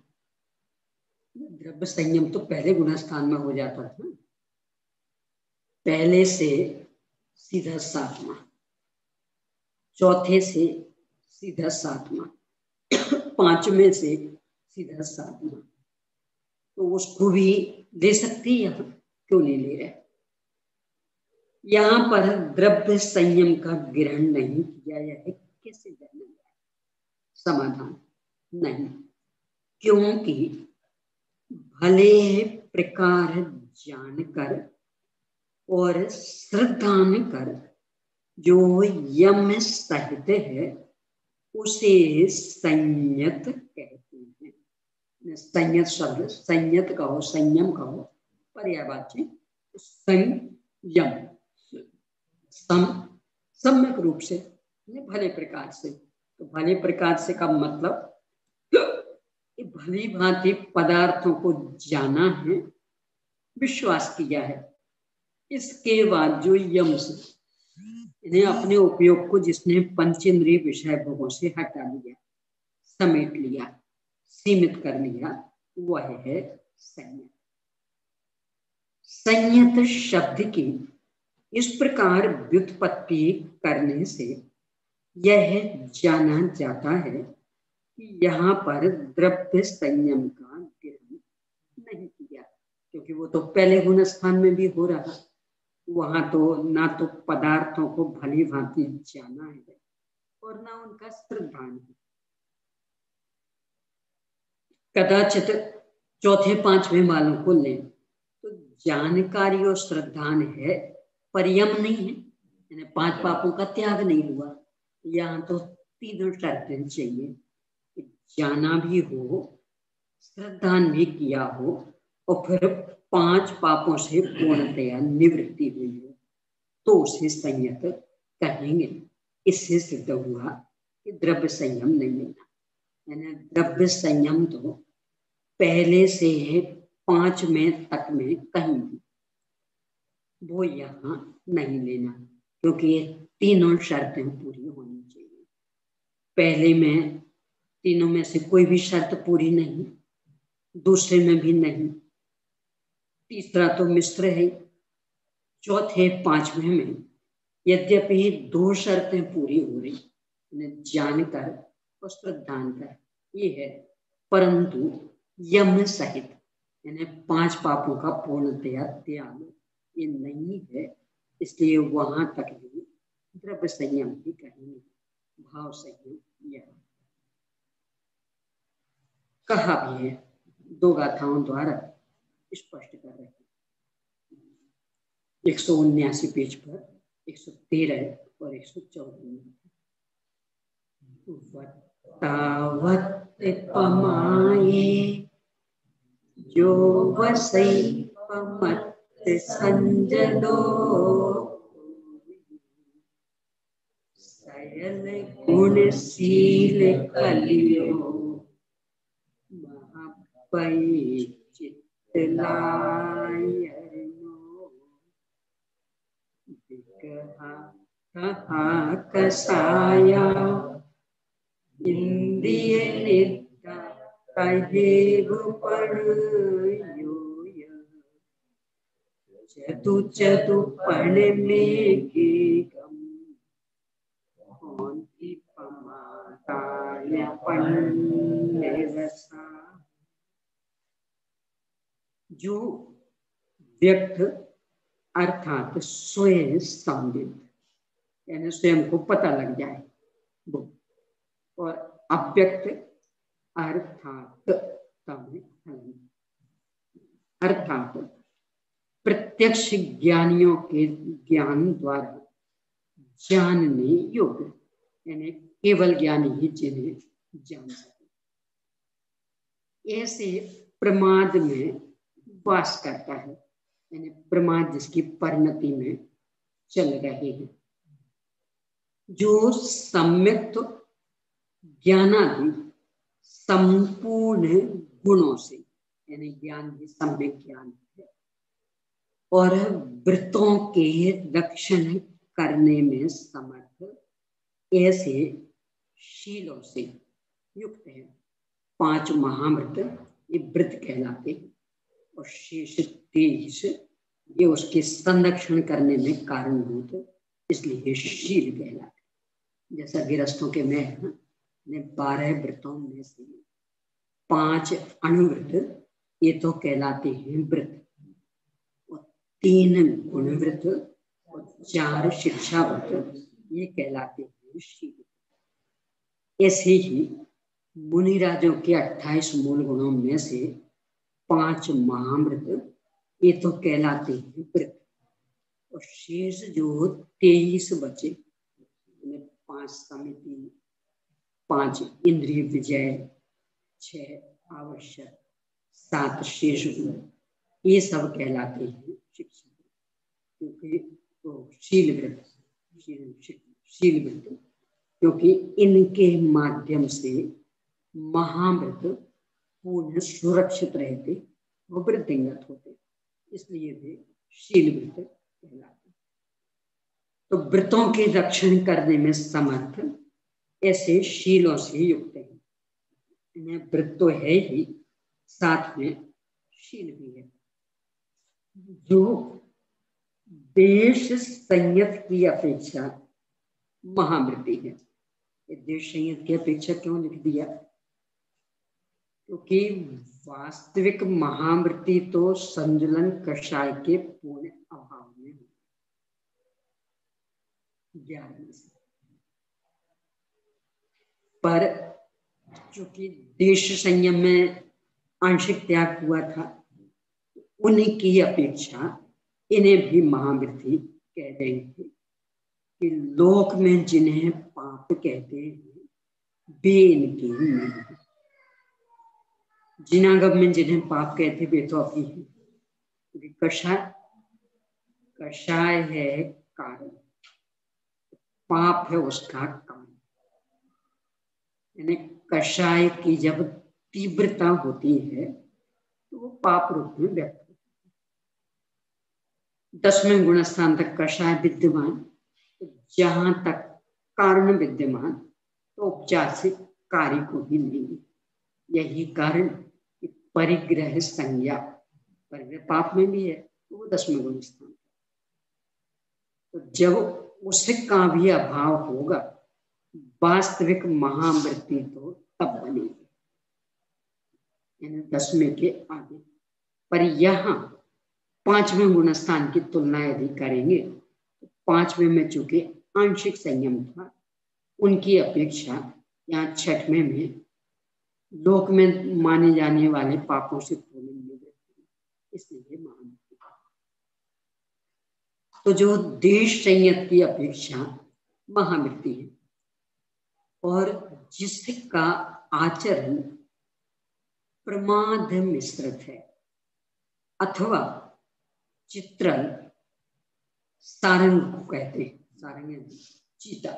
द्रव्य संयम तो पहले गुणस्थान में हो जाता था, पहले से सीधा सातवां, चौथे से सीधा सातवां, पांचवें से सीधा सातवां, तो उसको भी ले सकती है, यहाँ क्यों नहीं ले रहे? यहाँ पर द्रव्य संयम का ग्रहण नहीं किया, यह कैसे जाना जाए? समाधान, नहीं, क्योंकि भले प्रकार जानकर और श्रद्धान कर जो यम सहित है उसे संयत कहते हैं। संयत शब्द, संयत कहो, संयम कहो, पर्यायवाची संयम, सम्यक रूप से, भले प्रकार से। तो भले प्रकार से का मतलब भली भांति पदार्थों को जाना है, विश्वास किया है, इसके बाद जो यम से इन्हें अपने उपयोग को जिसने पंचेंद्रिय विषय भोगों से हटा लिया, समेट लिया, सीमित कर लिया, वह है संयत। संयत शब्द की इस प्रकार व्युत्पत्ति करने से यह जाना जाता है कि यहाँ पर द्रव्य संयम का ग्रहण नहीं किया, क्योंकि वो तो पहले गुणस्थान में भी हो रहा, वहां तो ना तो पदार्थों को भली भांति जाना है और ना उनका श्रद्धान है। कदाचित चौथे पांचवें वालों को लें तो जानकारी और श्रद्धान है, परियम नहीं है, यानी 5 पापों का त्याग नहीं हुआ। यहाँ तो तीनों शर्तें चाहिए, जाना भी हो, श्रद्धान भी किया हो और फिर 5 पापों से पूर्णतया निवृत्ति हुई हो, तो उसे संयत कहेंगे। इससे सिद्ध हुआ कि द्रव्य संयम नहीं लेना, यानी द्रव्य संयम तो पहले से है 5 में तक में कहीं भी, वो यहाँ नहीं लेना, क्योंकि ये तीनों शर्तें पूरी होनी चाहिए। पहले में तीनों में से कोई भी शर्त पूरी नहीं, दूसरे में भी नहीं, तीसरा तो मिश्र है, चौथे पांचवें में यद्यपि 2 शर्तें पूरी हो रही, जानकर और श्रद्धान कर ये है, परंतु यम सहित यानी 5 पापों का पूर्णतया त्याग ये नहीं है, इसलिए वहां तक भी द्रव्य संयम भी कहेंगे, भाव संयम यह कहा भी है, 2 गाथाओं द्वारा स्पष्ट कर रहे हैं। 179 पेज पर 113 और 114 में वत्तावत् पमाये जो वसई पमत संजलो सयल गुणशील कलियो महापै चित्तलायनो विकहा कसाया इंद्रिय नित्ता कहेव पढ़यो चतु चतु पढ़ में गम कौंती पमाताय पन्नरसा। जो व्यक्त अर्थात स्वयं संबित यानी स्वयं को पता लग जाए वो, और अव्यक्त अर्थात अर्थात प्रत्यक्ष ज्ञानियों के ज्ञान द्वारा जानने योग्य, यानी केवल ज्ञानी ही जिन्हें जान सके। ऐसे प्रमाद में वास करता है, यानी प्रमाद जिसकी परिणति में चल रहे हैं। जो सम्यक ज्ञानादि संपूर्ण गुणों से, यानी ज्ञान भी सम्यक ज्ञान है, और वृत्तों के रक्षण करने में समर्थ ऐसे शीलों से युक्त है। 5 महाव्रत ये व्रत कहलाते हैं, और शेष 23 ये उसके संरक्षण करने में कारणभूत, इसलिए शील कहलाते। जैसा गृहस्थों के में है, 12 व्रतों में से 5 अनुव्रत ये तो कहलाते हैं व्रत, और 3 गुणव्रत और 4 शिक्षा व्रत ये कहलाते हैं शील। ऐसे ही मुनिराजों के 28 मूल गुणों में से 5 महाव्रत ये तो कहलाते हैं व्रत, और शेष जो 23 बचे, 5 समिति, 5 इंद्रिय विजय, 6 आवश्यक, 7 शेष गुण, ये सब कहलाते हैं शिक्षा, क्योंकि तो शील व्रत, शील व्रत, क्योंकि इनके माध्यम से महाव्रत पूर्ण सुरक्षित रहते वो वृद्धिंगत होते, इसलिए वे शील व्रत कहलाते। तो व्रतों के रक्षण करने में समर्थ ऐसे शीलों से युक्त है। इन्हें व्रत तो है ही, साथ में शील भी है। जो देश संयत की अपेक्षा महावृत्ति है। देश संयत की अपेक्षा क्यों लिख दिया? क्योंकि वास्तविक महावृत्ति तो संजुलन कषाय के पूर्ण अभाव में है, ज्ञान से। पर चूंकि देश संयम में आंशिक त्याग हुआ था, उन्हीं की अपेक्षा इन्हें भी महावृत्ति कह रहे थे कि लोक में जिन्हें पाप कहते हैं वे इनके नहीं। जिनागम में जिन्हें पाप कहते वे तो अभी है, क्योंकि कषाय है कारण, पाप है उसका कारण। यानी कषाय की जब तीव्रता होती है तो वो पाप रूप में व्यक्त होती है। 10वें गुण स्थान तक कषाय विद्यमान, तो जहां तक कारण विद्यमान तो उपचार से कार्य को भी नहीं। यही कारण परिग्रह संज्ञा, परिग्रह पाप में भी है तो वो 10वें गुण स्थान। तो जब उसका भी अभाव होगा, वास्तविक महावृत्ति तो तब बनेगी, यानी 10वें के आगे। पर यहाँ 5वें गुण स्थान की तुलना यदि करेंगे तो 5वें में चूंकि आंशिक संयम था, उनकी अपेक्षा यहाँ 6वें में लोक में माने जाने वाले पापों से पूर्ण निवृत्ति, इसलिए महावृत्ति। तो जो देश संयत की अपेक्षा महावृत्ति है, और जिसका आचरण प्रमाद मिश्रित है अथवा चित्रण, सारंग को कहते हैं। सारंग चीता,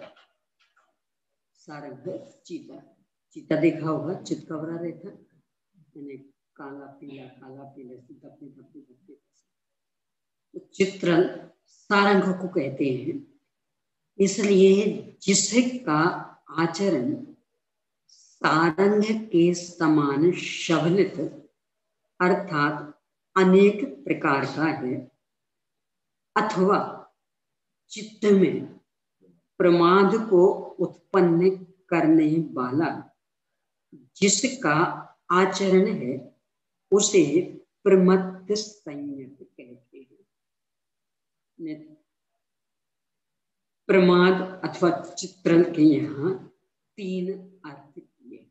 सारंग चीता। चीता देखा होगा, चितकबरा रहता, यानी काला पीला काला पीला धपे धपे धपे। तो चित्रण सारंग को कहते हैं, इसलिए जिसका आचरण सारंग के समान शबलित अर्थात अनेक प्रकार का है, अथवा चित्त में प्रमाद को उत्पन्न करने वाला जिसका आचरण है, उसे प्रमत्त संयत कहते हैं। प्रमाद अथवा चित्रण के यहाँ 3 अर्थ किए।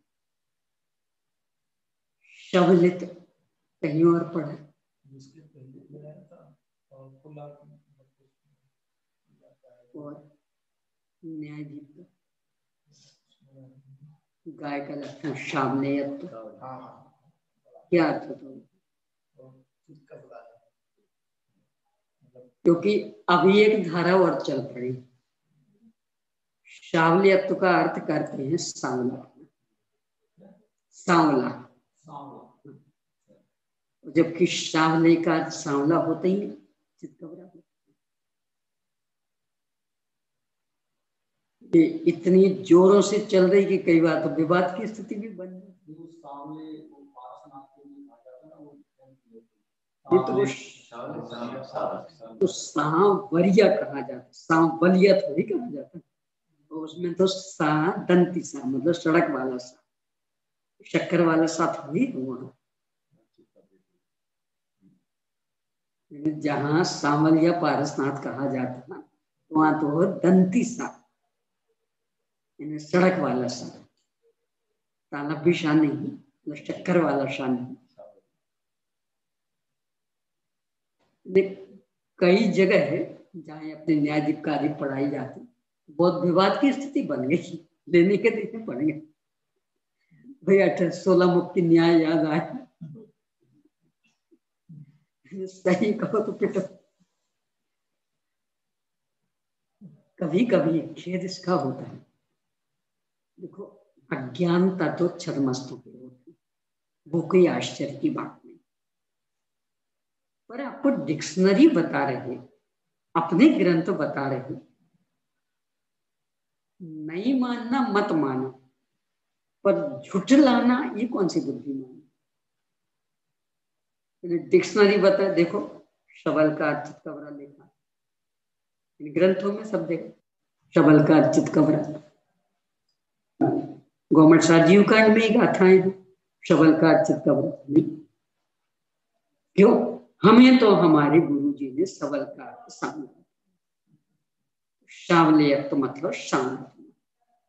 शबलित कहीं और पढ़ा, और न्यायदीप गाय का लक्षण शामनेयत, क्या अर्थ होता? क्योंकि अभी एक धारा और चल पड़ी, सावलियत्व का अर्थ करते हैं सांवला, सांवला, जबकि सांवले का सांवला होता ही नहीं, चितकबरा होता। ये इतनी जोरों से चल रही कि कई बार तो विवाद की स्थिति भी बन जाती। तो सांवरिया कहा जाता, सांवलिया थोड़ी कहा जाता। तो उसमें तो सा दंती सा मतलब सड़क वाला सा, शक्कर वाला सा थोड़ी हुआ। जहाँ सांवलिया पारसनाथ कहा जाता ना, वहां तो दंती सा, सड़क वाला सा, तालब भी शान नहीं, शक्कर वाला शान नहीं। कई जगह है जहाँ अपने न्यायाधिकारी पढ़ाई जाती, बहुत विवाद की स्थिति बन गई, लेने के देने पड़ गए। भैया 16 मुक्ति न्याय याद आए, सही कहो तो पिटो। कभी कभी खेद इसका होता है, देखो अज्ञानता तो छदमस्तों की होती है, वो कोई आश्चर्य की बात नहीं। पर आपको डिक्शनरी बता रहे, अपने ग्रंथ बता रहे, नहीं मानना मत मानो, पर झुठलाना ये कौन सी बुद्धिमान। डिक्शनरी बता, देखो शबल का चितकबरा लिखा, इन ग्रंथों में सब देखो शबल का चितकबरा। गवर्नमेंट राजीव कांड में गाथाएं हैं शबल का चितकबरा। क्यों? हमें तो हमारे गुरु जी ने सबल का सामने, शावले तो मतलब शांत,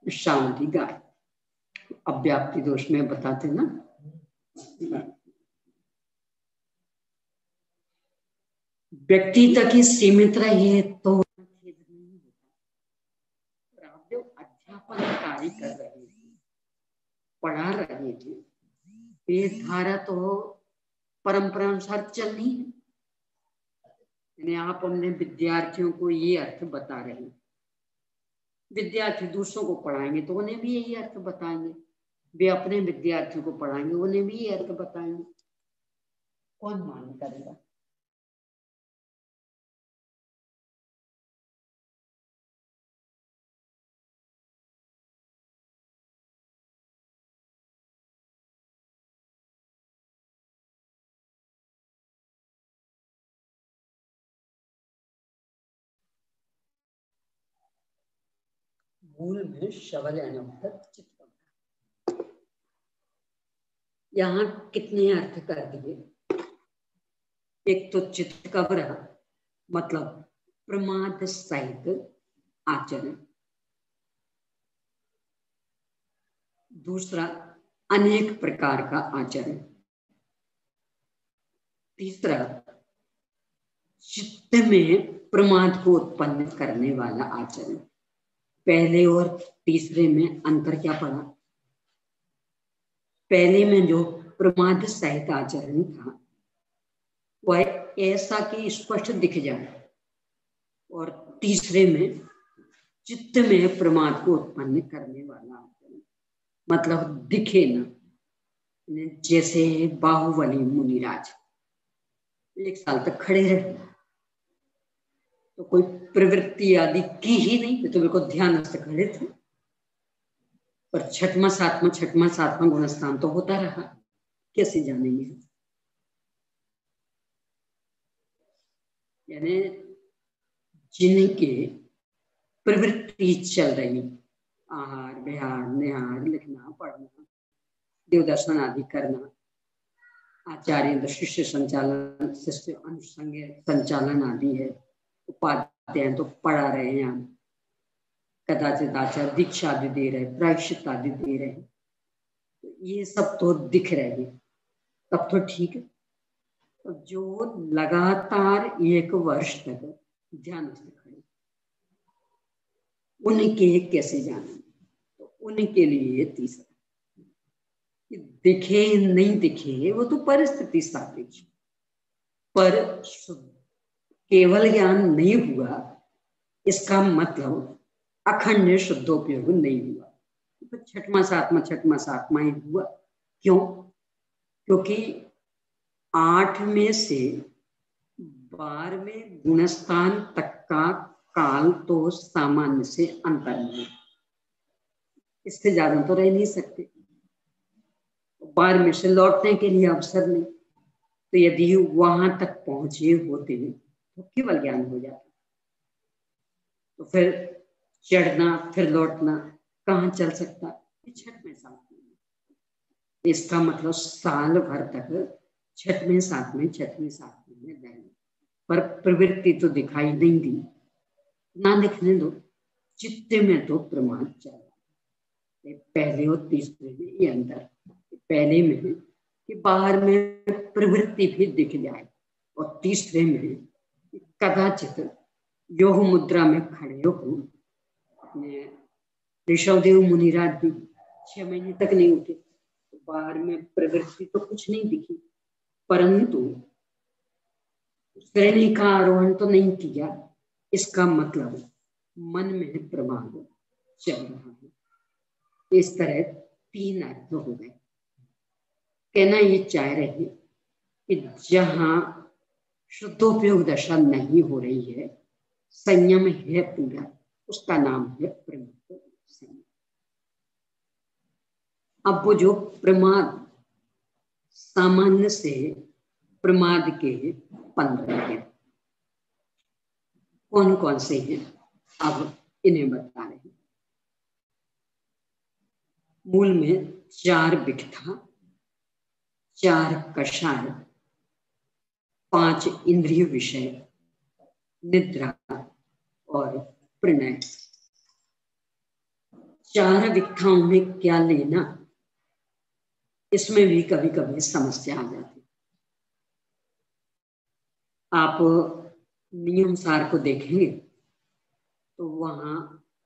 शांति गाय। अव्याप्ति दोष में बताते ना, व्यक्ति तक ही सीमित रहे तो खेद नहीं होता। आप जो अध्यापन कार्य कर रहे थे, पढ़ा रहे थे, ये धारा तो परंपरा अनुसार चलनी है। यानी आप अपने विद्यार्थियों को ये अर्थ बता रहे हैं, विद्यार्थी दूसरों को पढ़ाएंगे तो उन्हें भी यही अर्थ बताएंगे, वे अपने विद्यार्थियों को पढ़ाएंगे उन्हें भी ये अर्थ बताएंगे। कौन मान करेगा? मूल में शबल चित्त, यहाँ कितने अर्थ कर दिए। एक तो चित्कबरा मतलब प्रमाद सहित आचरण, दूसरा अनेक प्रकार का आचरण, तीसरा चित्त में प्रमाद को उत्पन्न करने वाला आचरण। पहले और तीसरे में अंतर क्या पड़ा? पहले में जो प्रमाद सहित आचरण था वह ऐसा कि स्पष्ट दिख जाए, और तीसरे में चित्त में प्रमाद को उत्पन्न करने वाला आचरण, मतलब दिखे ना। जैसे बाहुबली मुनिराज 1 साल तक खड़े रहे तो कोई प्रवृत्ति आदि की ही नहीं, तो बिल्कुल ध्यान से खड़े थे, पर छठवां सातवां गुणस्थान तो होता रहा, कैसे जानेंगे? यानी जिनके प्रवृत्ति चल रही, आहार विहार निहार लिखना पढ़ना देवदर्शन आदि करना, आचार्य शिष्य संचालन शिष्य अनुसंग संचालन आदि है, उपाध्याय तो पढ़ा रहे हैं, हम कदाचित आचार्य दीक्षा भी दे रहे, प्रायश्चित आदि दे रहे, तो ये सब तो दिख रहे हैं, तब तो ठीक है। तो जो लगातार 1 वर्ष तक ध्यान से खड़े, उनके कैसे जाने? तो उनके लिए तीसरा, दिखे नहीं दिखे वो तो परिस्थिति सापेक्ष, पर केवल ज्ञान नहीं हुआ इसका मतलब अखंड शुद्धोपयोग नहीं हुआ। तो छठवां सातवां ही हुआ। क्यों? क्योंकि 8 में से 12वें गुणस्थान तक का काल तो सामान्य से अंतर में, इससे ज्यादा तो रह नहीं सकते। 12 में से लौटने के लिए अवसर नहीं, तो यदि वहां तक पहुंचे होते तो केवल ज्ञान हो जाता। तो फिर चढ़ना फिर लौटना कहाँ चल सकता? छठवें सातवें में। इसका मतलब साल भर तक छठवें सातवें में रहना, पर प्रवृत्ति तो दिखाई नहीं दी। ना दिखने दो, चित्त में तो प्रमाद चल रहा है। पहले और तीसरे में ये अंतर, पहले में कि बाहर में प्रवृत्ति भी दिख जाए, और तीसरे में कदाचित योग मुद्रा में खड़े हो। अपने ऋषभदेव मुनिराज भी 6 महीने तक नहीं उठे, तो बाहर में प्रवृत्ति तो कुछ नहीं दिखी, परंतु श्रेणी का आरोहण तो नहीं किया। इसका मतलब मन में प्रमाद चल रहा है। इस तरह 3 अर्थ हो गए। कहना ये चाह रहे हैं कि जहां शुद्धोपयोग दशा नहीं हो रही है, संयम है पूरा, उसका नाम है प्रमाद संयम। अब वो जो प्रमाद सामान्य से प्रमाद के 15 हैं, कौन कौन से हैं अब इन्हें बता रहे हैं। मूल में 4 विकथा, 4 कषाय, 5 इंद्रिय विषय, निद्रा और प्रणय। 4 विकथाओं में क्या लेना, इसमें भी कभी कभी समस्या आ जाती। आप नियम सार को देखेंगे तो वहां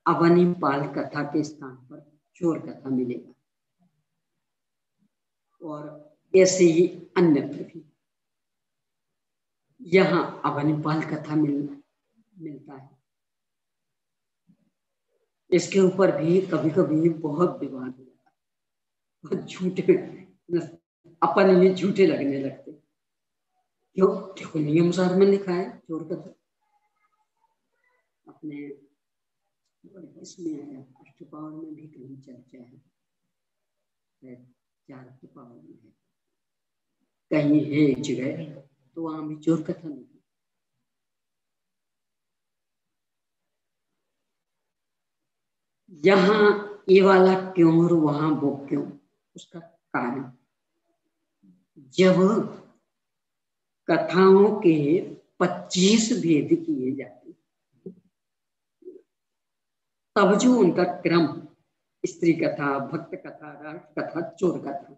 अवनिपाल कथा के स्थान पर चोर कथा मिलेगा, और ऐसे ही अन्यत्र भी यहाँ अवनिपाल कथा मिलता है। इसके ऊपर भी कभी कभी बहुत विवाद हो जाता है, झूठे अपन ये झूठे लगने लगते। क्यों? देखो नियम सार में लिखा है चोर कथा। अपने इसमें आया अष्टपावर में भी कहीं चर्चा है, 4 पावर में है, कहीं है एक जगह, तो वहां भी चोर कथा नहीं। यहाँ ये वाला क्यों और वहां वो क्यों, उसका कारण जब कथाओं के 25 भेद किए जाते तब जो उनका क्रम, स्त्री कथा, भक्त कथा, राष्ट्र कथा, चोर कथा,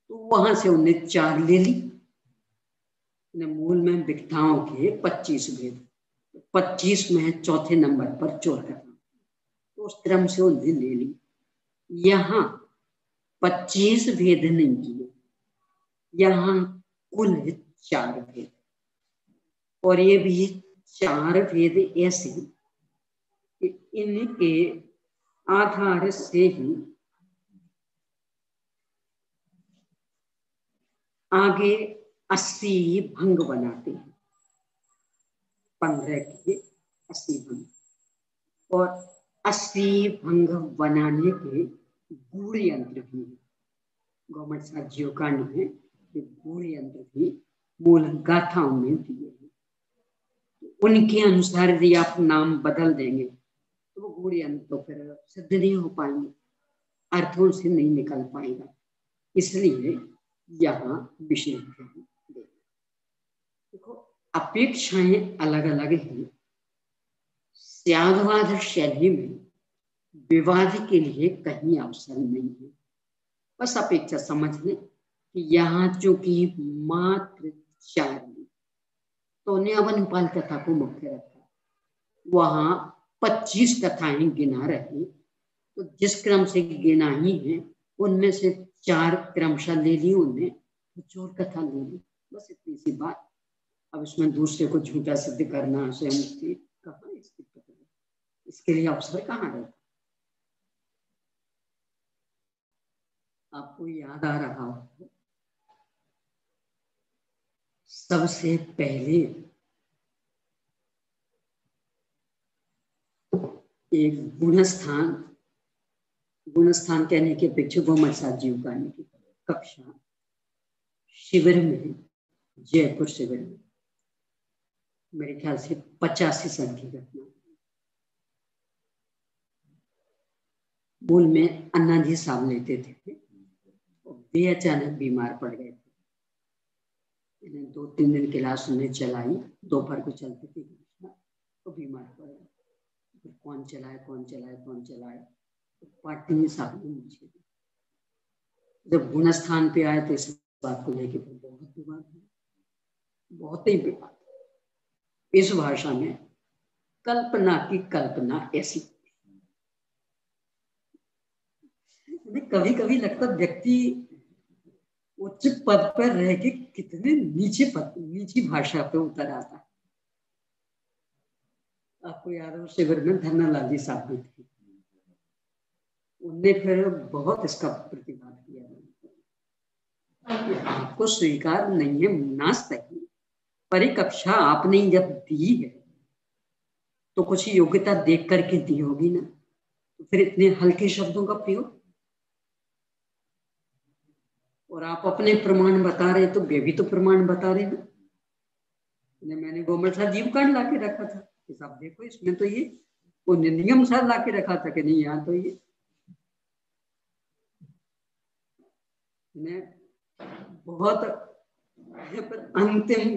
तो वहां से उन्हें 4 ले ली। मूल में विकथाओं के 25 भेद, 25 में चौथे नंबर पर चोर कथा, तो उस क्रम से उन्हें ले ली। यहाँ 25 भेद नहीं किए, यहाँ कुल 4 भेद, और ये भी 4 भेद ऐसे कि इनके आधार से ही आगे 80 भंग बनाते हैं। 15 के 80 भंग, और 80 भंग बनाने के गूढ़ यंत्र भी है। गवर्नमेंट साजियों का नहीं है, गूढ़ यंत्र भी मूल गाथाओं में दिए हैं। उनके अनुसार यदि आप नाम बदल देंगे तो वो गूढ़ यंत्र तो फिर सिद्ध नहीं हो पाएंगे, अर्थों से नहीं निकल पाएगा। इसलिए यहाँ विषय देखो, अपेक्षाएं अलग अलग हैं। स्यादवाद शैली में विवाद के लिए कहीं अवसर नहीं है। बस अपेक्षा समझ लें कि यहाँ चूंकि मात्र 4 तो उन्हें अवनिपाल कथा को मुख्य रखा, वहां 25 कथाएं गिना रही, तो जिस क्रम से गिना ही है उनमें से 4 क्रमशः ले ली उन्हें, तो चोर कथा ले ली। बस इतनी सी बात। अब इसमें दूसरे को झूठा सिद्ध करना, स्वयं से कहाँ इसकी पकड़, इसके लिए अवसर कहाँ रहता? आपको याद आ रहा हो, सबसे पहले एक गुणस्थान कहने के अपेक्षा गोमठ जीविकाने की कक्षा शिविर में, जयपुर शिविर में, मेरे ख्याल से 85 साल की घटना। मूल में अन्ना जी साहब लेते थे, वे अचानक बीमार पड़ गए थे। इन्हें 2-3 दिन क्लास उन्हें चलाई, दोपहर को चलती थी, तो बीमार पड़ गए। फिर कौन चलाए, तो पार्टी में साहब ने मुझे, जब गुणस्थान पे आए तो इस बात को लेके बहुत विवाद हुआ, बहुत ही विवाद। इस भाषा में कल्पना की कल्पना ऐसी, कभी कभी लगता व्यक्ति उच्च पद पर रह के कितने नीची भाषा पे उतर आता है। आपको याद हो, शिविर में धन्नालाल जी साहब थे, उनने फिर बहुत इसका प्रतिवाद किया कि आपको स्वीकार नहीं है ना सही, परिकक्षा आपने जब दी है तो कुछ योग्यता देख करके दी होगी ना, तो फिर इतने हल्के शब्दों का प्रयोग। और आप अपने प्रमाण बता रहे तो वे भी तो प्रमाण बता रहे ना। मैंने गोमठ साहब जीवकांड ला के रखा था कि साहब देखो इसमें तो ये, वो नियम साहब ला के रखा था कि नहीं यहाँ तो ये बहुत अंतिम,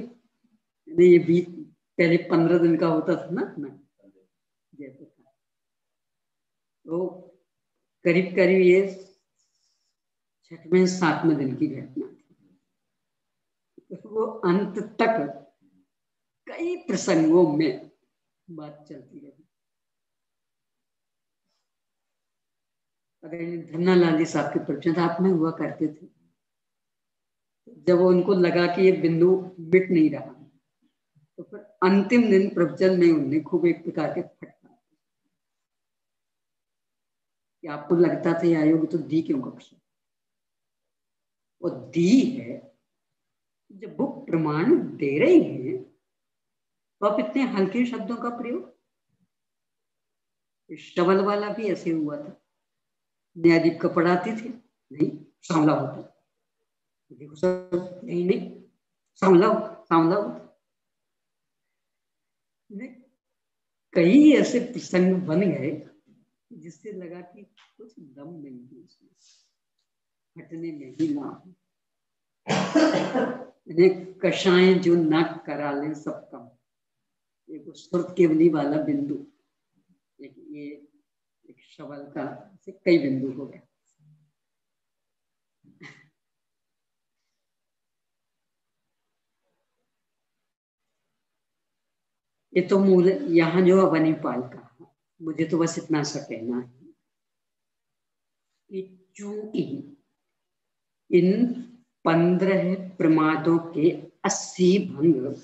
ये बीत पहले 15 दिन का होता था ना जयपुर का, तो करीब करीब ये 6वें-7वें दिन की घटना थी। वो अंत तक कई प्रसंगों में बात चलती रही। अगर धन्नालाल जी साहब के पश्चाताप में हुआ करते थे, जब उनको लगा कि ये बिंदु मिट नहीं रहा, तो फिर अंतिम दिन प्रवचन में उन्होंने खूब एक प्रकार के फटकार कि आपको लगता था आयोग तो दी क्यों कक्षा, वो दी है जब वो प्रमाण दे रही है तो आप इतने हल्के शब्दों का प्रयोग। शबल वाला भी ऐसे हुआ था, न्यायाधीश का पढ़ाते थे, नहीं सांवला होता, देखो सर नहीं सांवला होता। कई ऐसे प्रसंग बन गए जिससे लगा कि कुछ दम नहीं है इसमें, हटने में ही लाभ। कषाएं जो न करा ले सब कम, एक सुर्त केवली वाला बिंदु, एक शबल का से कई बिंदु हो गए। ये तो मूल यहाँ जो अवनीपाल का, मुझे तो बस इतना सा कहना है कि चूंकि इन 15 प्रमादों के 80 भंग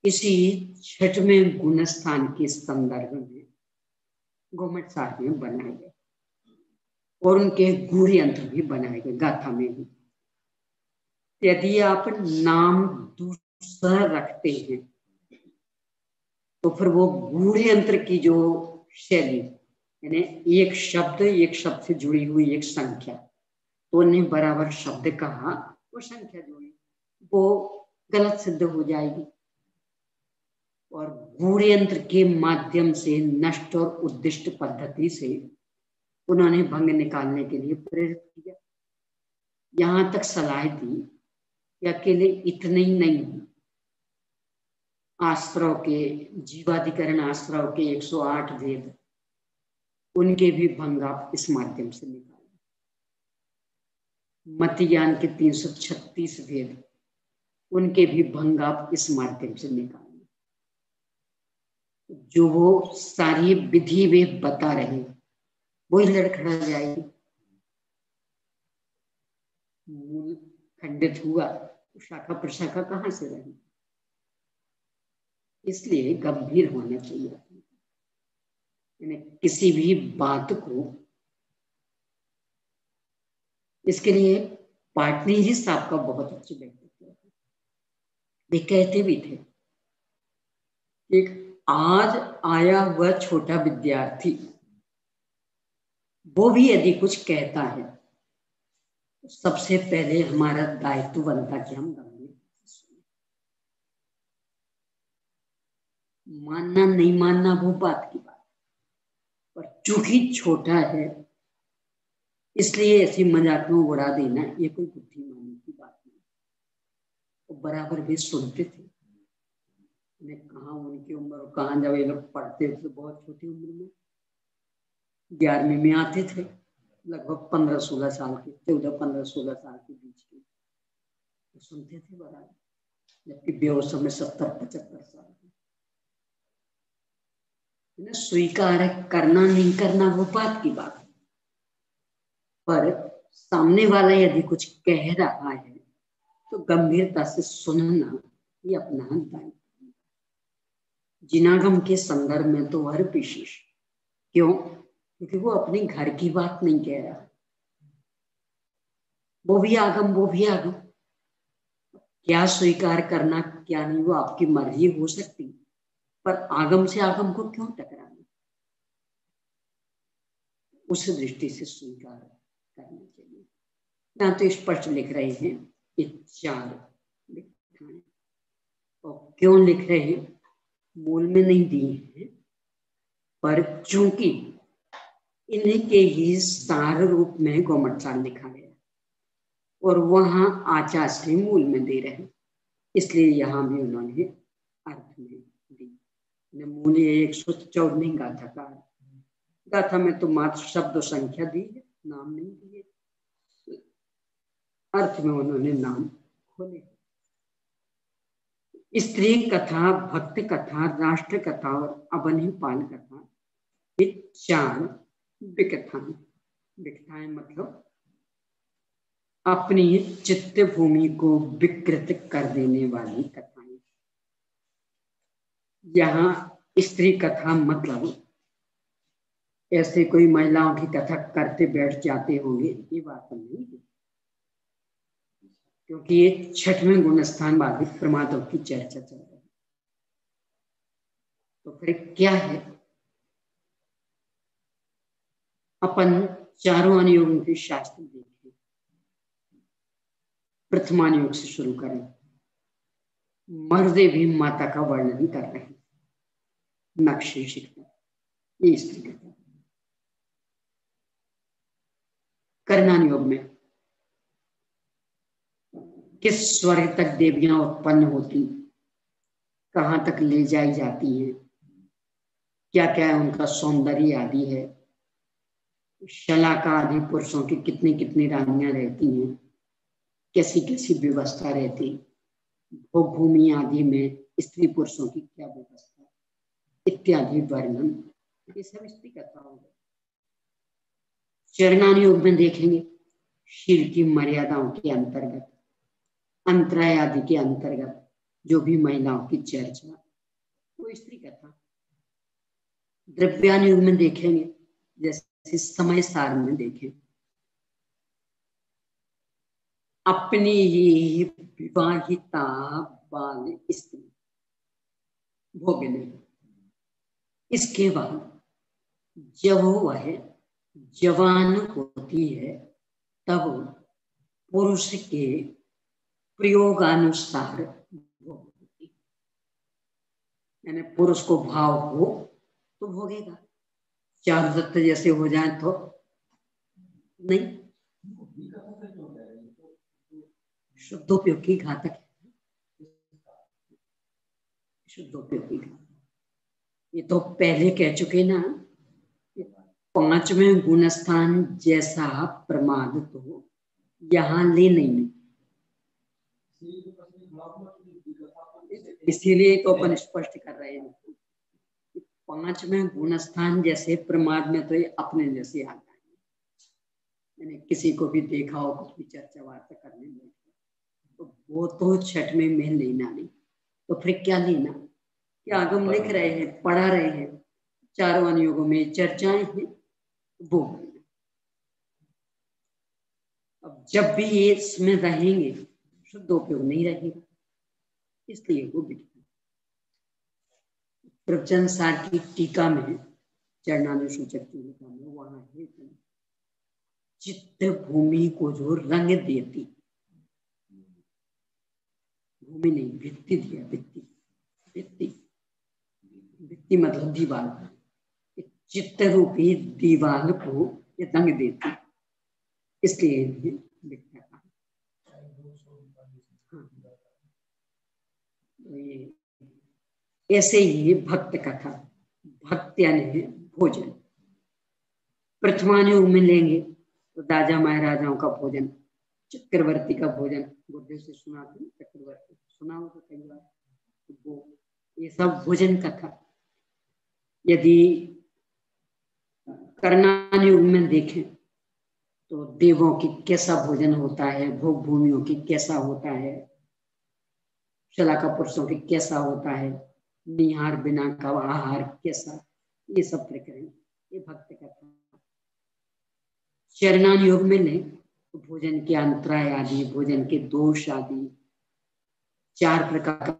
इसी 6वें गुणस्थान के संदर्भ में गोमठ साहब में बनाए गए और उनके गूढ़ यंत्र भी बनाए गए गाथा में भी। यदि आप नाम दूसरा रखते हैं तो फिर वो गूढ़ यंत्र की जो शैली, यानी एक शब्द से जुड़ी हुई एक संख्या, तो उन्हें बराबर शब्द कहा, वो संख्या जुड़ी, वो गलत सिद्ध हो जाएगी। और गूढ़ यंत्र के माध्यम से नष्ट और उद्दिष्ट पद्धति से उन्होंने भंग निकालने के लिए प्रेरित किया। यहां तक सलाह दी कि अकेले इतने ही नहीं, आश्रव के जीवाधिकरण आश्रव के 108 वेद, उनके भी भंग आप इस माध्यम से निकालें। मतिज्ञान के 336 वेद, उनके भी भंग आप इस माध्यम से निकालें। जो वो सारी विधि वे बता रहे वही लड़खड़ा जाएगी, मूल खंडित हुआ तो शाखा प्रशाखा कहाँ से रही। इसलिए गंभीर होना चाहिए। यानी किसी भी बात को, इसके लिए पाटनी जी साहब का बहुत अच्छे व्यक्तित्व है। वे कहते भी थे कि आज आया हुआ छोटा विद्यार्थी वो भी यदि कुछ कहता है तो सबसे पहले हमारा दायित्व बनता कि हम गंभीर सुने। मानना नहीं मानना वो बात की बात, पर चूंकि छोटा है इसलिए ऐसी मजाक में उड़ा देना ये कोई बुद्धिमानी की बात नहीं। वो बराबर भी सुनते थे। कहा उनकी उम्र, कहाँ जब ये लोग पढ़ते थे तो बहुत छोटी उम्र में 11वीं में आते थे, लगभग 15-16 साल के, 14-15-16 साल के बीच के, तो सुनते थे बराबर, जबकि बेहोश में 70-75 साल के। स्वीकार करना नहीं करना वो बात की बात, पर सामने वाला यदि कुछ कह रहा है तो गंभीरता से सुनना ये अपना दायित्व। जिनागम के संदर्भ में तो हर विशेष, क्यों? क्योंकि वो अपने घर की बात नहीं कह रहा, वो भी आगम वो भी आगम। क्या स्वीकार करना क्या नहीं वो आपकी मर्जी हो सकती, पर आगम से आगम को क्यों टकराना? उस दृष्टि से स्वीकार करना चाहिए। यहाँ तो स्पष्ट लिख रहे हैं कि 4 लिखाएं, और क्यों लिख रहे हैं मूल में नहीं दिए हैं, पर चूंकि इन्हीं के ही सार रूप में गोमटसार लिखा गया और वहां आचार्य मूल में दे रहे, इसलिए यहाँ भी उन्होंने अर्थ में दी। मूल 114 गाथा का, गाथा में तो मात्र शब्द संख्या दी है, नाम नहीं दिए। अर्थ में उन्होंने नाम खोले। स्त्री कथा, भक्त कथा, राष्ट्र कथा और अबनिपाल कथा, ये 4 विकथाएं। विकथाएं मतलब अपनी चित्त भूमि को विकृत कर देने वाली कथाएं। यहाँ स्त्री कथा मतलब ऐसे कोई महिलाओं की कथा करते बैठ जाते होंगे, ये बात नहीं है, क्योंकि ये 6वें गुणस्थान वाले प्रमादों की चर्चा चल रही है। तो फिर क्या है, अपन चारों अनुयोगों के शास्त्र देखें। प्रथमानुयोग से शुरू करें। मर्दे भी माता का वर्णन कर रहे हैं, नक्शे शिखर, ये स्त्री कथा। कर्णानुयोग में किस स्वर्ग तक देवियां उत्पन्न होती, कहां तक ले जाई जाती हैं, क्या क्या उनका सौंदर्य आदि है, शलाका आदि पुरुषों की कितनी कितनी रानियां रहती हैं, कैसी कैसी व्यवस्था रहती, भोग भूमि आदि में स्त्री पुरुषों की क्या व्यवस्था इत्यादि वर्णन, ये सब स्त्री कथा होगा। चरणानुयोग में देखेंगे शील की मर्यादाओं के अंतर्गत, अंतराय आदि के अंतर्गत जो भी महिलाओं की चर्चा, वो स्त्री कथा। द्रव्यानुयोग में देखेंगे जैसे समय सार में देखें, अपनी ही विवाहिता बाल स्त्री भोगने, इसके बाद जब वह जवान होती है तब पुरुष के प्रयोगानुसार भोगती, यानी पुरुष को भाव हो तो भोगेगा, चारुदत्त जैसे हो जाए तो नहीं। शुद्धोपयोगी घातक है, शुद्धोपयोगी घातक। ये तो पहले कह चुके ना, 5वें गुणस्थान जैसा प्रमाद तो यहाँ ले नहीं, इसीलिए तो अपन स्पष्ट कर रहे हैं। 5वें गुणस्थान जैसे प्रमाद में तो ये अपने जैसे आता है, मैंने किसी को भी देखा हो कुछ भी चर्चा वार्ता करने में तो वो तो 6वें में लेना नहीं, तो फिर क्या लेना? क्या आगम लिख रहे हैं, पढ़ा रहे हैं, चारों युगों में चर्चाएं हैं वो। अब जब भी ये इसमें रहेंगे शुद्ध उपयोग नहीं रहेगा, इसलिए वो बिगड़ा। प्रवचन सार की टीका में चरणानुसूचक टीका में वहां है चित्त भूमि को जो रंग देती, भूमि नहीं भित्ति दिया, भित्ति भित्ति भित्ति मतलब दीवार, चित्त रूपी दीवार को ये रंग देती, इसलिए इन्हें बिगड़ा कहा। ऐसे ही भक्त कथा, भक्त यानी भोजन। प्रथमानुयोग में लेंगे तो राजा महाराजाओं का भोजन, चक्रवर्ती का भोजन, गुरुदेव से सुना था चक्रवर्ती, सुना हो तो कई बार, वो ये सब भोजन कथा। यदि कर्णानुयोग में देखें तो देवों की कैसा भोजन होता है, भोग भूमियों की कैसा होता है, शलाका पुरुषों की कैसा होता है, निहार बिना का आहार कैसा, ये सब प्रकरण ये भक्त कथा। चरणानुयोग में ले तो भोजन के अंतराय आदि, भोजन के दोष आदि, 4 प्रकार का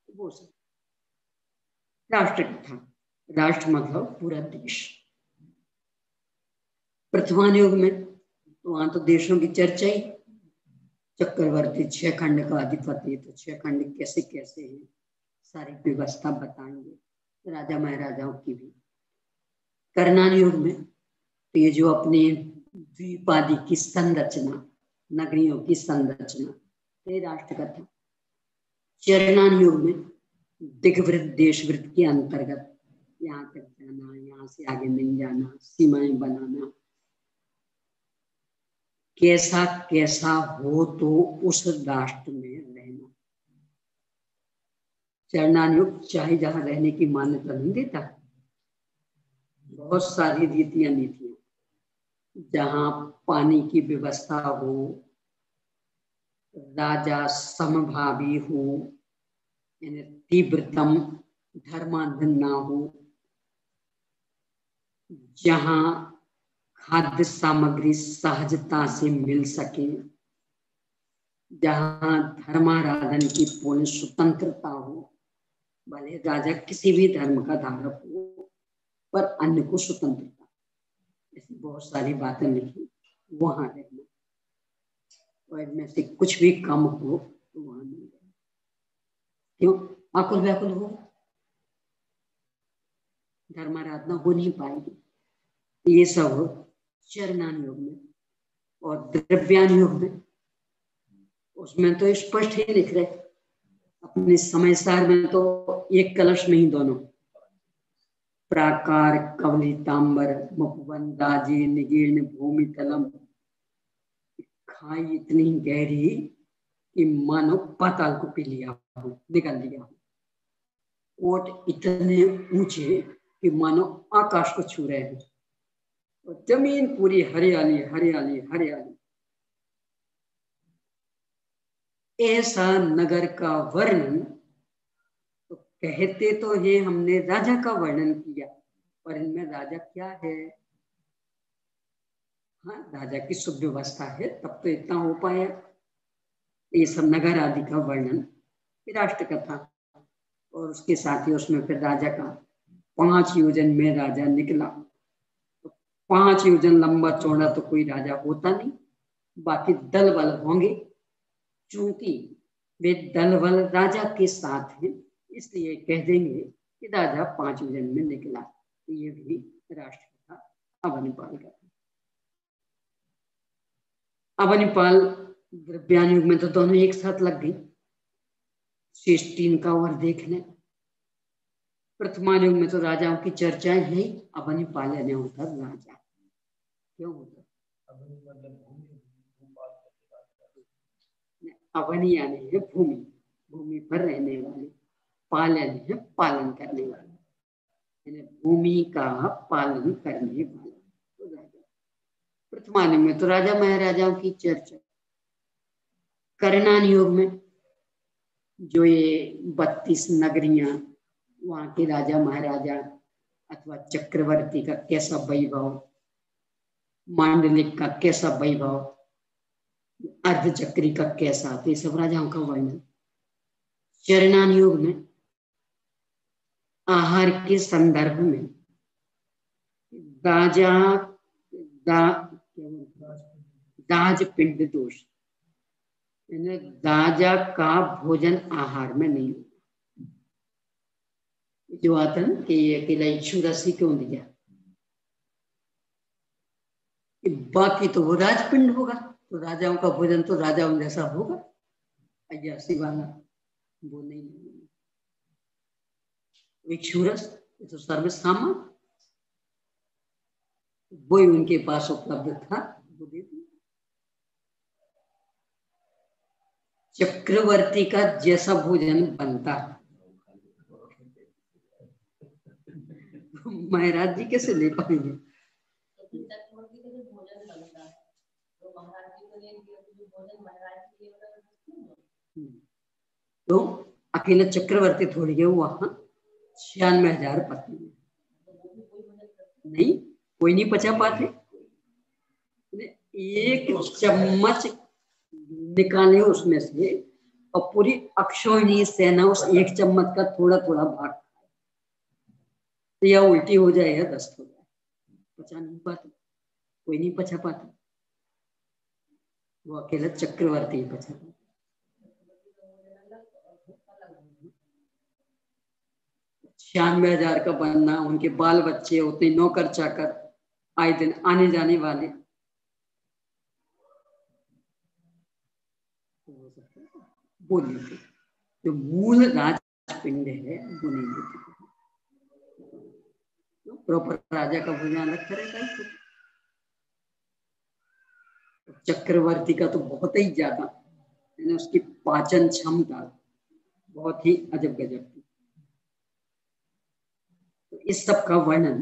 वो सब। राष्ट्र कथा, राष्ट्र मतलब पूरा देश। प्रथमानुयोग में तो वहां तो देशों की चर्चा ही, चक्रवर्ती 6 खंड का अधिपति, तो 6 खंड कैसे कैसे हैं सारी व्यवस्था बताएंगे, राजा महाराजाओं की भी। कर्णानुयोग में तो ये जो अपने द्वीप आदि की संरचना, नगरियों की संरचना, ये राष्ट्र कथा। चरणानुयोग में दिग्वृत्त देशवृत्त के अंतर्गत, यहाँ तक जाना, यहाँ से आगे नहीं जाना, सीमाएं बनाना, कैसा कैसा हो तो उस राष्ट्र में रहना। चरणानुयोग चाहे जहां रहने की मान्यता नहीं देता, बहुत सारी रीतियां नीतियां, जहां पानी की व्यवस्था हो, राजा समभावी हो, तीव्रतम धर्मांधन ना हो, जहां खाद्य सामग्री सहजता से मिल सके, जहां धर्माराधन की पूर्ण स्वतंत्रता हो, भले राजा किसी भी धर्म का धारक हो पर अन्य को स्वतंत्रता, ऐसी बहुत सारी बातें लिखी, वहां रहना, और इनमें से कुछ भी कम हो तो वहां नहीं रहना। क्यों? आकुल व्याकुल हो, धर्माराधना हो नहीं पाएगी। ये सब चरणानुयोग में। और द्रव्यानुयोग में, उसमें तो स्पष्ट ही लिख रहे, अपने समय सार में तो एक कलश में ही दोनों, प्राकार कवलितांबर मुखवन दाजी निगीर्ण भूमि तलम, खाई इतनी गहरी कि मानो पाताल को पी लिया हो, निकल लिया हो, ओट इतने ऊंचे कि मानो आकाश को छू रहे हैं, और जमीन पूरी हरियाली हरियाली हरियाली। ऐसा नगर का वर्णन तो कहते तो है हमने राजा का वर्णन किया, पर इनमें राजा क्या है? हाँ, राजा की सुव्यवस्था है तब तो इतना हो पाया। ये सब नगर आदि का वर्णन, राष्ट्र कथा, और उसके साथ ही उसमें फिर राजा का 5 योजन में राजा निकला, तो 5 योजन लंबा चौड़ा तो कोई राजा होता नहीं, बाकी दल बल होंगे, चूंकि वे दल बल राजा के साथ हैं इसलिए कह देंगे कि राजा 5 योजन में निकला। तो ये भी राष्ट्र कथा अवनिपाल का। अवनिपाल द्रव्यानुयोग में तो दोनों एक साथ लग गई, शेष 3 का और देख लें। प्रथमानुयोग में तो राजाओं की चर्चा है, अवनिपाल यानी होता राजा। क्यों होता? अवनि यानी है भूमि, भूमि पर रहने वाले, पालन है पालन करने वाला, यानी भूमि का पालन करने वाला तो राजा। प्रथमानी में तो राजा महाराजाओं की चर्चा। करणान योग में जो ये 32 नगरियां, वहां के राजा महाराजा अथवा चक्रवर्ती का कैसा वैभव, मांडलिक का कैसा वैभव, अर्धचक्री का कैसा, तो ये सब राजाओं का वर्णन। चरणान योग में आहार के संदर्भ में दाज पिंड दोष, राजा का भोजन आहार में नहीं होता। जो आता है कि ये अकेला इक्षुरस ही क्यों दिया, बाकी तो वो राजपिंड होगा, तो राजाओं का भोजन तो राजाओं जैसा होगा, अयासी वाला वो नहीं। इक्षुरस तो सर्वसामा, वही उनके पास उपलब्ध था, वो दे दिया। चक्रवर्ती का जैसा भोजन बनता, महाराज जी कैसे ले पाएंगे? तो अकेला चक्रवर्ती थोड़ी है, वहां 96,000 पत्नी नहीं, कोई नहीं पचा पाते। एक चम्मच निकाले उसमें से और पूरी अक्षौहिणी सेना उस एक चम्मच का थोड़ा थोड़ा भाग खाए, तो या उल्टी हो जाए या दस्त हो जाए, पचा नहीं पाते, कोई नहीं पचा पाता, वो अकेला चक्रवर्ती ही पचा पाता। 96,000 का बनना, उनके बाल बच्चे, उतने नौकर चाकर आए दिन आने जाने वाले, वो नहीं थे। जो मूल राजपिंड है वो नहीं देते, तो प्रॉपर राजा का भोजन रखा रहता है। चक्रवर्ती का तो बहुत ही ज्यादा, उसकी पाचन क्षमता बहुत ही अजब गजब थी। तो इस सब का वर्णन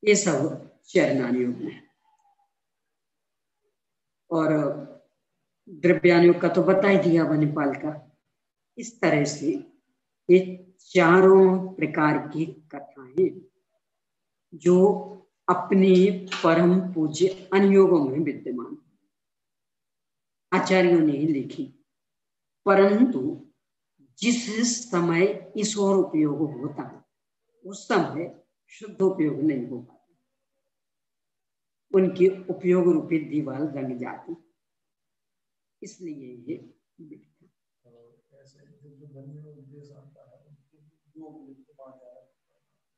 ये सब चरणान योग में। और द्रव्यानुयोग का तो बता ही दिया वनपाल का। इस तरह से ये चारों प्रकार की कथाएं जो अपने परम पूज्य अनुयोगों में विद्यमान आचार्यों ने लिखी, परंतु जिस समय ईश्वर उपयोग होता है उस समय शुद्ध उपयोग नहीं हो पाता, उनके उपयोग रूपी दीवार रंग जाती, इसलिए ये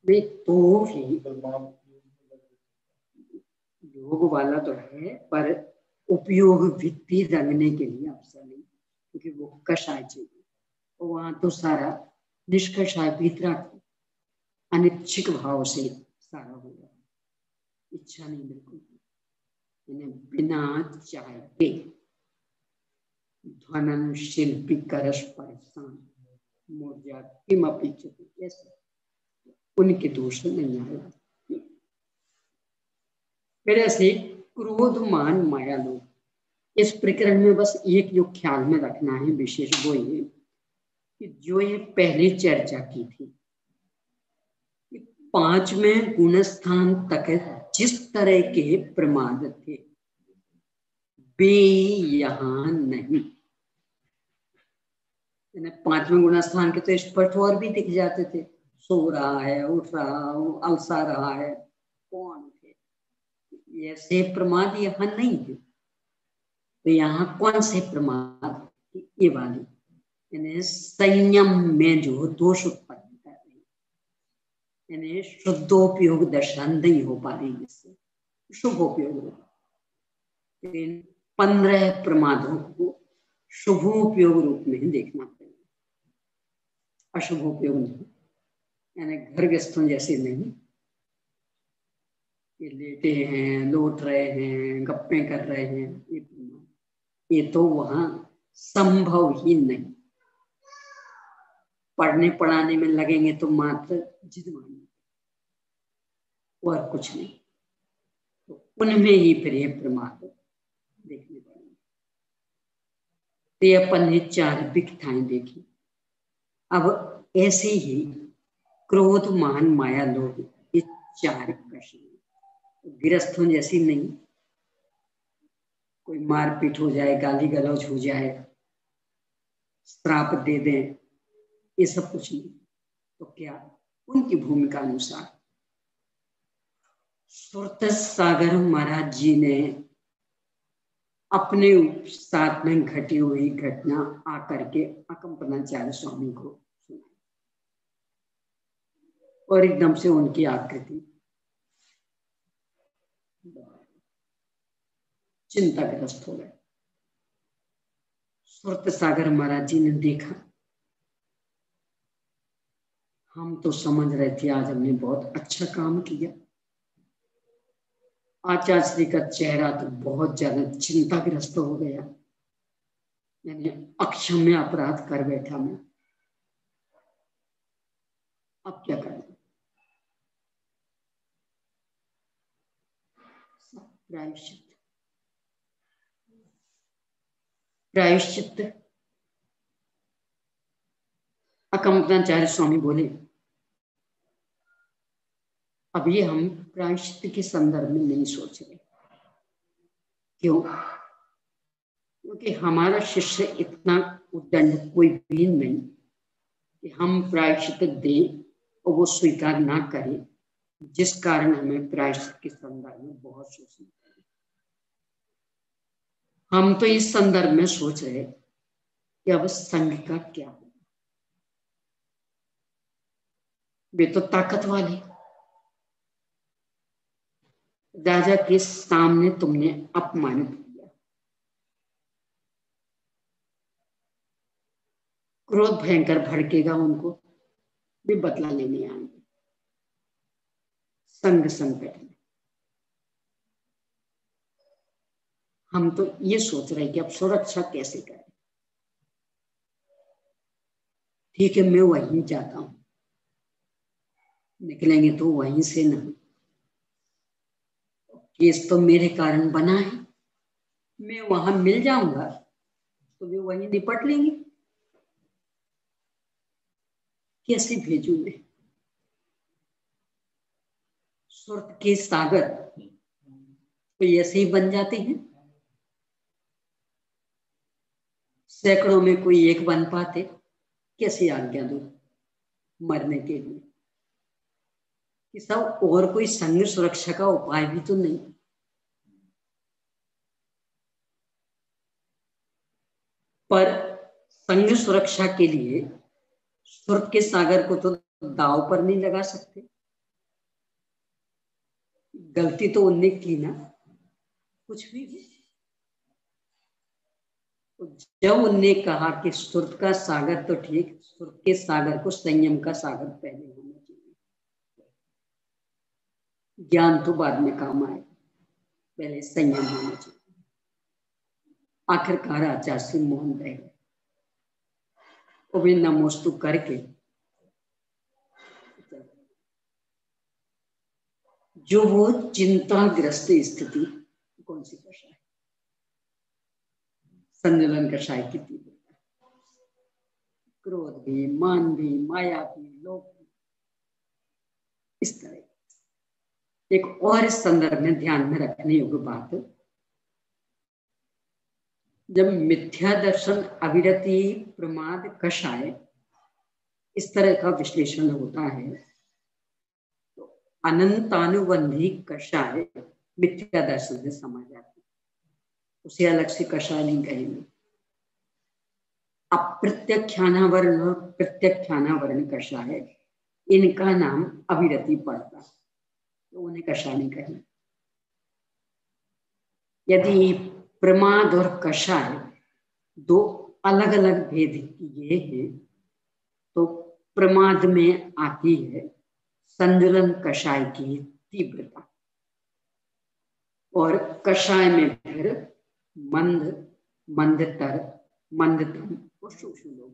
नहीं तो भी योग वाला तो है, पर उपयोग भित्ति रंगने के लिए अवसर नहीं, क्योंकि वो कषाय चाहिए, और वहां तो सारा निष्कषाय भीतरा अनिच्छिक भाव से सारा होगा, इच्छा नहीं बिल्कुल, बिना चाहे के ध्वनन शिल्पी करश परेशान मोर्जा किम अपेक्षित, ऐसे उनके दोष नहीं आएगा। फिर ऐसे क्रोध मान माया लोग, इस प्रकरण में बस एक जो ख्याल में रखना है विशेष वो ये कि जो ये पहले चर्चा की थी, 5वें गुणस्थान तक जिस तरह के प्रमाद थे वे यहाँ नहीं। 5वें गुणस्थान के तो स्पष्ट और भी दिख जाते थे, सो रहा है, उठ रहा, अलसा रहा है, कौन थे, ऐसे प्रमाद यहाँ नहीं थे। तो यहाँ कौन से प्रमाद, ये वाली यानी संयम में जो दोष उत्पन्न कर रही, यानी शुद्धोपयोग दशा नहीं हो पा रही, इससे शुभोपयोग होगा। 15 प्रमादों को शुभोपयोग रूप में देखना पड़ेगा, अशुभोपयोग नहीं, यानी घर गृहस्थों जैसे नहीं, ये लेटे हैं, लौट रहे हैं, गप्पे कर रहे हैं, ये तो वहां संभव ही नहीं। पढ़ने पढ़ाने में लगेंगे तो मात्र जिद मानेंगे और कुछ नहीं। तो उनमें ही फिर ये प्रमाद देखने पड़ेंगे। तो ये अपन ने 4 विकथाएं देखी। अब ऐसे ही क्रोध मान माया लोभ, ये 4 कष्ट। गृहस्थों जैसी नहीं, कोई मारपीट हो जाए, गाली गलौज हो जाए, श्राप दे दें, ये सब कुछ नहीं। तो क्या उनकी भूमिका अनुसार सुरत सागर महाराज जी ने अपने साथ में घटी हुई घटना आकर के अकंपनाचार्य स्वामी को सुनाई और एकदम से उनकी आकृति चिंताग्रस्त हो गए। सुरत सागर महाराज जी ने देखा, हम तो समझ रहे थे आज हमने बहुत अच्छा काम किया। आचार्य श्री का चेहरा तो बहुत ज्यादा चिंताग्रस्त हो गया, यानी अक्षम्य अपराध कर बैठा मैं, अब क्या करें। प्रायश्चित, प्रायश्चित। अकंपनाचार्य स्वामी बोले, अभी हम प्रायश्चित के संदर्भ में नहीं सोच रहे। क्यों? क्योंकि हमारा शिष्य इतना उद्दंड कोई भी नहीं कि हम प्रायश्चित दें और वो स्वीकार ना करें, जिस कारण हमें प्रायश्चित के संदर्भ में बहुत सोचना पड़े। हम तो इस संदर्भ में सोच रहे कि अब संघ का क्या होगा। वे तो ताकत वाले, राजा के सामने तुमने अपमानित किया, क्रोध भयंकर भड़केगा उनको, वे बदला लेने आएंगे संघ संकट में। हम तो ये सोच रहे कि अब सुरक्षा कैसे करें। ठीक है, मैं वहीं जाता हूं, निकलेंगे तो वहीं से ना, केस तो मेरे कारण बना है, मैं वहां मिल जाऊंगा तो वे वहीं निपट लेंगे। कैसे भेजू मैं? सुरत के सागर तो ऐसे ही बन जाते हैं, सैकड़ों में कोई एक बन पाते। कैसे आज्ञा दो मरने के लिए? कि सब और कोई संघ सुरक्षा का उपाय भी तो नहीं। पर संघ सुरक्षा के लिए सुरत के सागर को तो दाव पर नहीं लगा सकते। गलती तो उनने की ना, कुछ भी। जब उनने कहा कि सुरत का सागर तो ठीक, सुरत के सागर को संयम का सागर पहले होना चाहिए, ज्ञान तो बाद में काम आए, पहले संयम होना चाहिए। आखिरकार आचार्य श्री मोहन रह गए, वे नमोस्तु करके जो वो चिंताग्रस्त स्थिति, कौन सी कषाय? संजलन कषाय की तीव्रता, क्रोध भी, मान भी, माया भी, लोभ भी, इस तरह। एक और इस संदर्भ में ध्यान में रखने योग्य बात, जब मिथ्या दर्शन, अविरति, प्रमाद, कषाय इस तरह का विश्लेषण होता है, तो अनंतानुबंधी कषाय मिथ्या दर्शन से समझ जाते, उसे अलग से कषाय नहीं कहेंगे। अप्रत्यख्यानावरण और प्रत्यख्यानावरण कषाय, इनका नाम अविरति पड़ता, तो उन्हें कषाय नहीं कहेंगे। यदि प्रमाद और कषाय दो अलग अलग भेद ये हैं, तो प्रमाद में आती है संजलन कषाय की तीव्रता, और कषाय में फिर मंद, मंदतर, मंदतम और सूक्ष्म लोभ।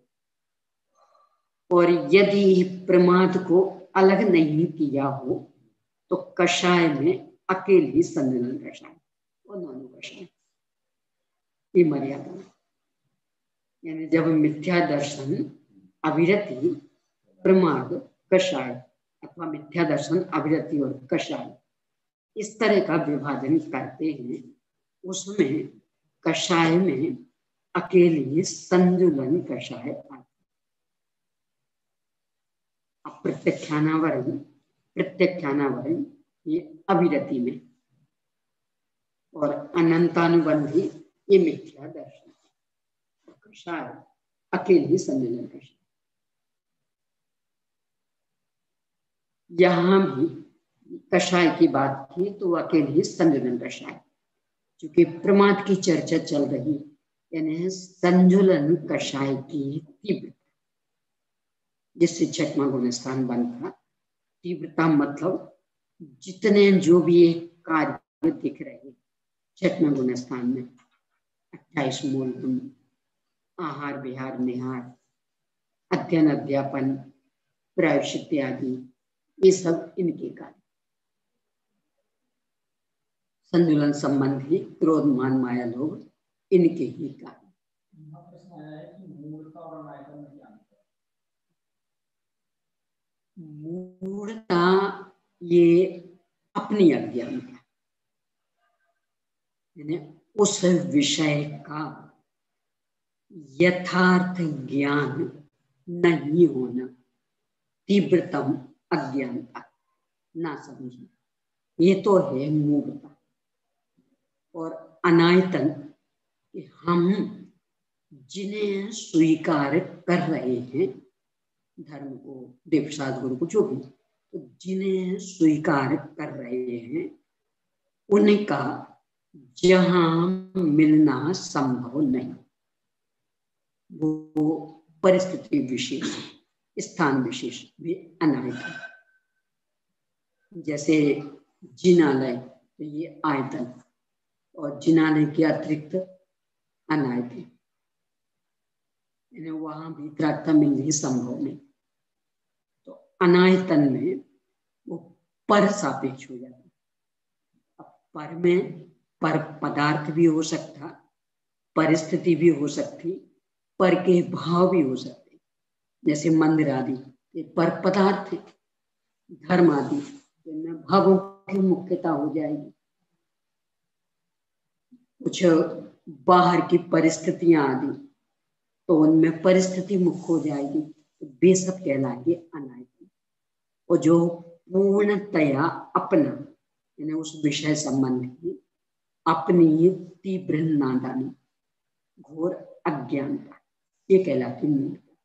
और यदि प्रमाद को अलग नहीं किया हो तो कषाय में अकेली संमिलन कषाय और नॉनु कषाय, ये मर्यादा। यानी जब मिथ्या दर्शन, अविरति, प्रमाद, कषाय अथवा मिथ्या दर्शन, अविरति और कषाय इस तरह का विभाजन करते हैं, उसमें कषाय में अकेली संजुलन कषाय आता है। प्रत्यख्यानावरण ये अविरति में और अनंतानुबंधी ये मिथ्या दर्शन, कषाय अकेली संजुलन कषाय। यहां भी कषाय की बात की तो अकेली संजुलन कषाय, क्योंकि प्रमाद की चर्चा चल रही, यानी संजुलन कषाय की तीव्रता, जिससे छठवां गुणस्थान बनता। तीव्रता मतलब जितने जो भी कार्य दिख रहे छठवें गुणस्थान में, 28 मूल गुण, आहार विहार निहार, अध्ययन अध्यापन, प्रायश्चित इत्यादि, ये सब इनके कार्य। संतुलन संबंधी क्रोध मान माया लोभ इनके ही कार्य। मूढ़ता ये अपनी अज्ञानता, उस विषय का यथार्थ ज्ञान नहीं होना, तीव्रतम अज्ञानता, ना समझना, ये तो है मूढ़ता। और अनायतन, हम जिन्हें स्वीकार कर रहे हैं, धर्म को, देवशाद गुरु को, जो भी, तो जिन्हें स्वीकार कर रहे हैं उनका जहां मिलना संभव नहीं, वो परिस्थिति विशेष, स्थान विशेष भी अनायतन। जैसे जिनालय, तो ये आयतन, और जिनालय के अतिरिक्त अनायतन, वहां भी द्राक्ता मिलना ही संभव नहीं। तो अनायतन में वो पर सापेक्ष हो जाता है। अब पर में पर पदार्थ भी हो सकता, परिस्थिति भी हो सकती, पर के भाव भी हो सकते। जैसे मंदिर आदि ये पर पदार्थ है, धर्म आदि भावों की मुख्यता हो जाएगी। कुछ बाहर की परिस्थितियां आदि तो उनमें परिस्थिति मुख्य हो जाएगी, तो वे सब कहलाएंगे अनायतन। और जो पूर्णतया अपना, यानी उस विषय संबंधी अपनी तीव्र नादानी, घोर अज्ञानता, ये कहलाती मूर्ता।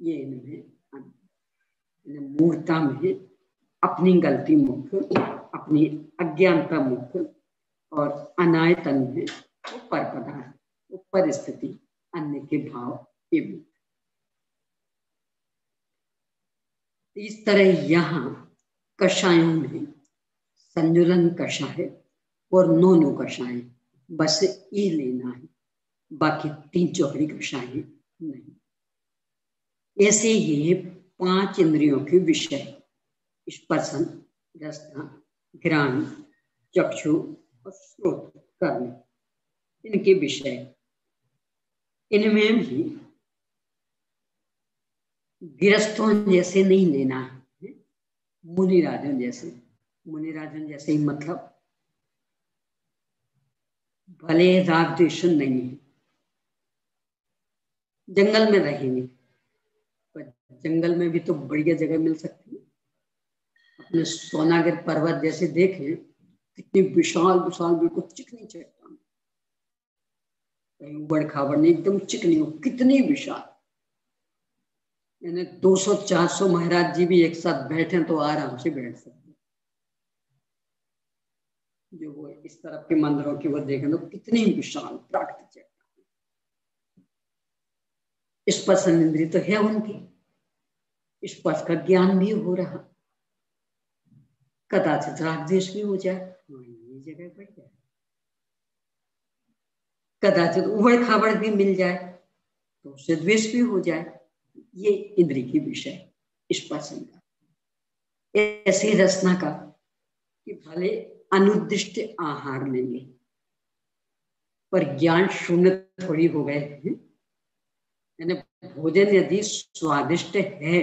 ये इनमें मूर्ता में अपनी गलती मुख्य, अपनी अज्ञानता मुख्य, और अनायतन में वो पर पदार्थ, वो परिस्थिति, अन्य के भाव एवं। इस तरह यहाँ कषायों में संजुलन कषाय और नोनो कषाय, बस ये लेना है, बाकी 3 चौकड़ी कषाय नहीं। ऐसे ये 5 इंद्रियों के विषय, स्पर्शन, रसना, घ्राण, चक्षु और श्रोत, कर्म, इनके विषय, इनमें भी गृहस्थों जैसे नहीं लेना है, मुनिराजन जैसे। मुनिराजन जैसे ही मतलब भले राग द्वेष नहीं है, जंगल में रहेंगे, पर जंगल में भी तो बढ़िया जगह मिल सकती है। अपने सोनागिर पर्वत जैसे देखें, कितनी विशाल विशाल, बिल्कुल चिकनी चट्टान, कहीं उबड़ खाबड़ नहीं, एकदम चिकनी हो, कितनी विशाल। यानी 200-400 महाराज जी भी एक साथ बैठे तो आराम से बैठ सकते। जो वो इस तरफ के मंदिरों की वो देखें तो कितनी विशाल प्राकृतिक चट्टान। स्पर्श इंद्रिय तो है उनकी, स्पर्श का ज्ञान भी हो रहा, कदाचित राग द्वेष भी हो जाए, ये जगह बढ़ जाए, कदाचित उबड़ खाबड़ भी मिल जाए तो उससे द्वेष भी हो जाए, ये इंद्रिय की विषय स्पर्शन का। ऐसी रचना का कि भले अनुदिष्ट आहार लेंगे पर ज्ञान शून्य थोड़ी हो गए हैं। यानी भोजन यदि स्वादिष्ट है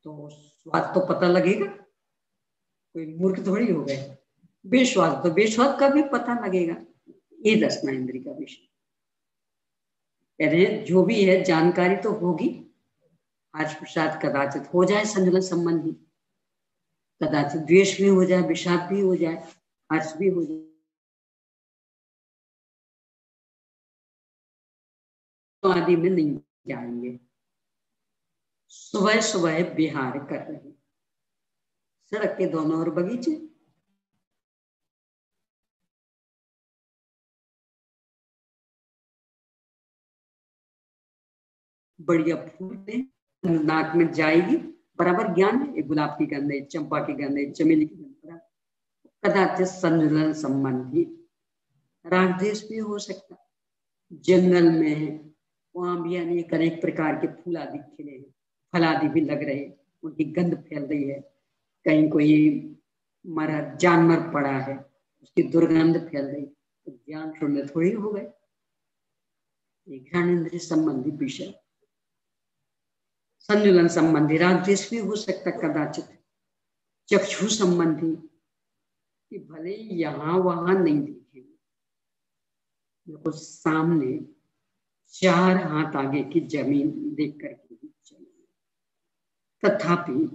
तो स्वाद तो पता लगेगा, कोई मूर्ख थोड़ी हो गए। बेस्वाद तो बेस्वाद का भी पता लगेगा। ये रचना इंद्रिय का विषय। जो भी है जानकारी तो होगी। हर्ष प्रसाद कदाचित हो जाए संजुलन संबंधी, कदाचित द्वेष भी हो जाए, विषाद भी हो जाए, हर्ष भी हो जाए, तो आदि में नहीं जाएंगे। सुबह सुबह विहार कर रहे, सड़क के दोनों ओर बगीचे, बढ़िया फूल नाक में जाएगी, बराबर ज्ञान है। गुलाब की गंध है, चंपा की गंध है, चमेली की गंध, कदाचित संजुलन संबंधी राग द्वेष भी हो सकता। जंगल में है, वहां भी अनेक अनेक प्रकार के फूल आदि खिले हैं, फल आदि भी लग रहे, उनकी गंध फैल रही है। कहीं कोई मरा जानवर पड़ा है, उसकी दुर्गंध फैल रही, तो ज्ञान शून्य थोड़ी हो गए। ज्ञानेन्द्रिय संबंधी विषय, संजुलन संबंधी राग द्वेष भी हो सकता कदाचित। चक्षु संबंधी कि भले यहां वहां नहीं देखेंगे, बिल्कुल सामने 4 हाथ आगे की जमीन देख करके चलेंगे, तथापि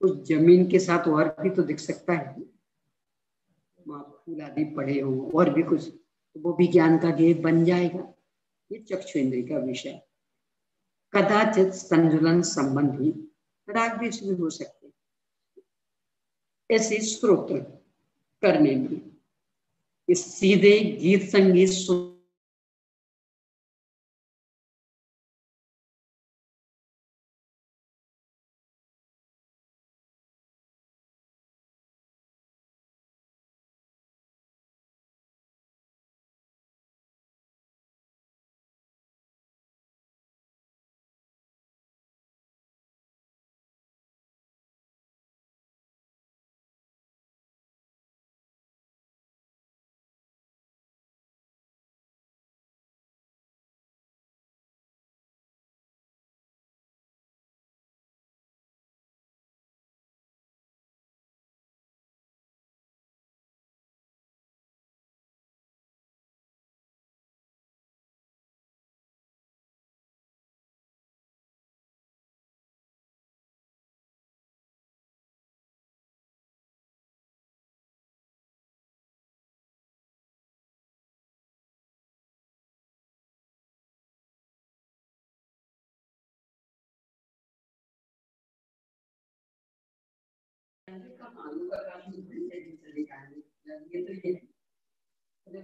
उस जमीन के साथ और भी तो दिख सकता है, वहां फूल आदि पड़े हो और भी कुछ, तो वो भी ज्ञान का गेय बन जाएगा। ये चक्षु इंद्रिय का विषय। कदाचित संजुलन संबंधी राग द्वेष भी हो सकते, ऐसे स्तोत्र करने में इस सीधे गीत संगीत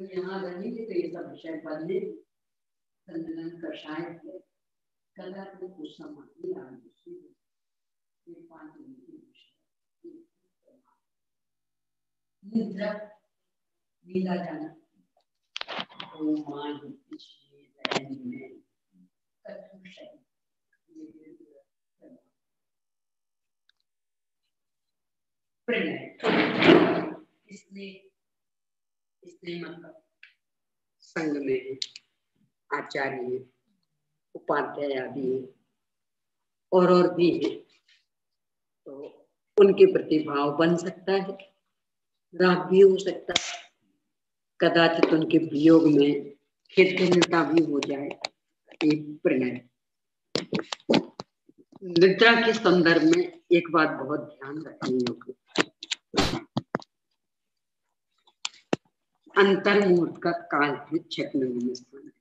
यहाँ रहेंगे तो ये सब विषय पढ़ने संजुलन कषाय कला को कुछ समाधि निद्रा लीला जाना तो मान में इसलिए मतलब संघ में आचार्य उपाध्याय आदि और भी है, तो उनके प्रति भाव बन सकता है, राग भी हो सकता है, कदाचित उनके वियोग में खेदनीयता भी हो जाए। एक प्रणय निद्रा के संदर्भ में एक बात बहुत ध्यान रखनी होगी, अंतर्मुहूर्त का काल है 6 में स्थान है।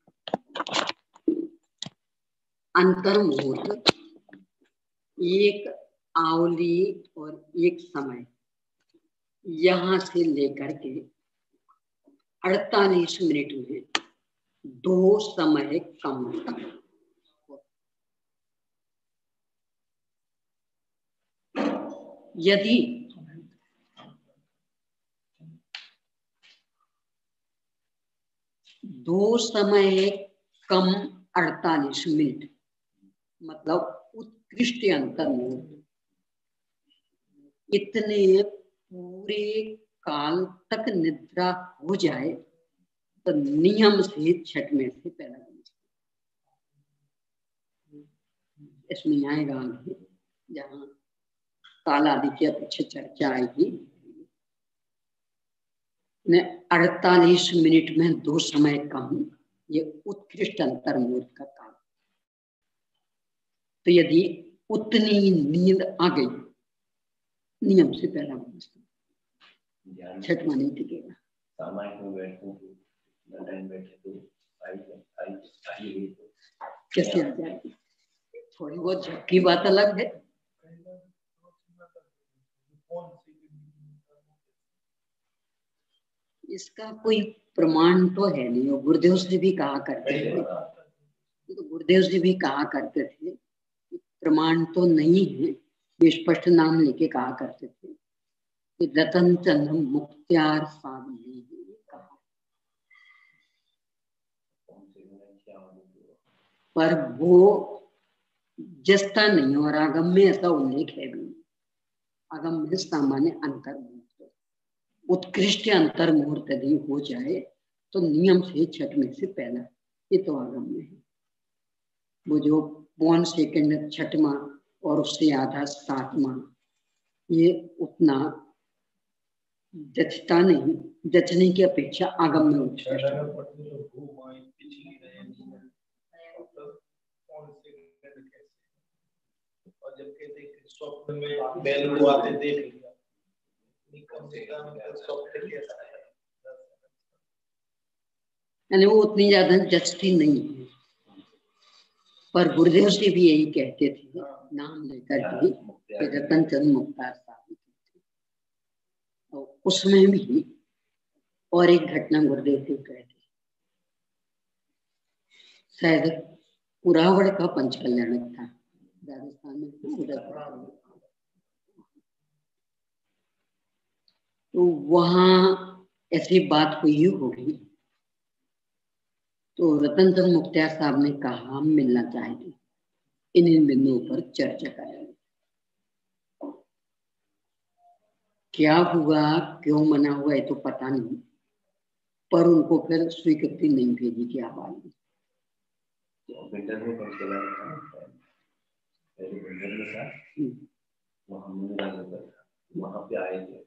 अंतर्मुहूर्त एक आवली और एक समय, यहां से लेकर के 48 मिनट में 2 समय कम तक। यदि दो समय कम 48 मिनट मतलब उत्कृष्ट अंतर मुहूर्त। इतने पूरे काल तक निद्रा हो जाए तो नियम से छठ में से पैदा होना चाहिए। इसमें आएगा आगे जहाँ काल आदि की अपेक्षा चर्चा आएगी। 48 मिनट में 2 समय कम, ये उत्कृष्ट अंतर मुहूर्त का काल। तो यदि उतनी नींद आ गई नियम से पहला होना, छठ में नहीं टिकेगा। कैसे आ जाएगी? थोड़ी बहुत झपकी बात अलग है। इसका कोई प्रमाण तो है नहीं। वो गुरुदेव से भी कहा करते थे, तो गुरुदेव से भी कहा करते थे कि प्रमाण तो नहीं है। ये स्पष्ट नाम लेके कहा करते थे कि रतन चंद मुख्तियार साहब ने कहा, पर वो जस्ता नहीं और आगम में ऐसा उल्लेख है भी। आगम में सामान्य अंतर मुहूर्त, उत्कृष्ट अंतर मुहूर्त यदि हो जाए तो नियम से छठ में से पहला, ये तो आगम में है। वो जो 1 सेकेंड छठवां और उससे आधा 7वां, ये उतना जचता नहीं, जचने की अपेक्षा आगम में उत्कृष्ट। स्वप्न में बैल बुआते देख लिया, यानी वो उतनी ज्यादा जचती नहीं है। पर गुरुदेव से भी यही कहते थे नाम लेकर के रतन चंद मुख्तार साहब। तो उसमें भी और एक घटना गुरुदेव से कहते, शायद कुरावड़ का पंचकल्याणक था राजस्थान में, तो वहां ऐसी बात हुई होगी। तो रतन चंद मुख्तार साहब ने कहा हम मिलना चाहते, इन बिंदुओं पर चर्चा करेंगे। क्या हुआ, क्यों मना हुआ है तो पता नहीं, पर उनको फिर स्वीकृति नहीं भेजी कि आप आइए। वहां पे आए थे,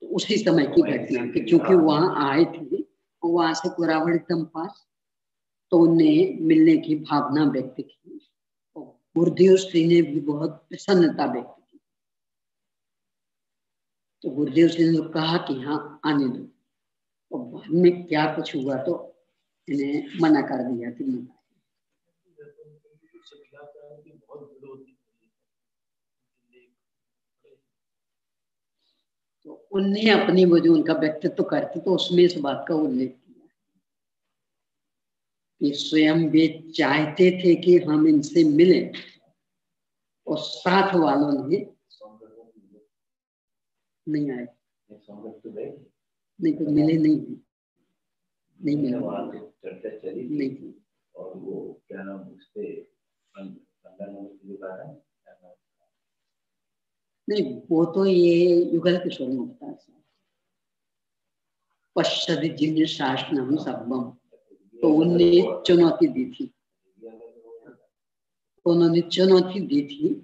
तो उसी समय की घटना कि क्योंकि वहां आए थे, वहां से कुरावड़ एकदम पास, तो उन्हें मिलने की भावना व्यक्त की। गुरुदेव श्री ने भी बहुत प्रसन्नता व्यक्त की। तो गुरुदेव श्री ने कहा कि हाँ आने दो, और बाद में क्या कुछ हुआ तो इन्हें मना कर दिया कि नहीं। तो उन्हें अपनी वो जो उनका व्यक्तित्व करते तो उसमें इस बात का उल्लेख किया कि स्वयं वे चाहते थे कि हम इनसे मिलें, और साथ वालों ने नहीं आए, नहीं तो मिले नहीं मिला, चर्चा चली नहीं। और वो क्या नाम उससे नहीं, वो तो ये युगल किशोर मुख्तार साहब पश्चिद जिन शासनम सबम, तो उनने चुनौती दी थी, उन्होंने चुनौती दी थी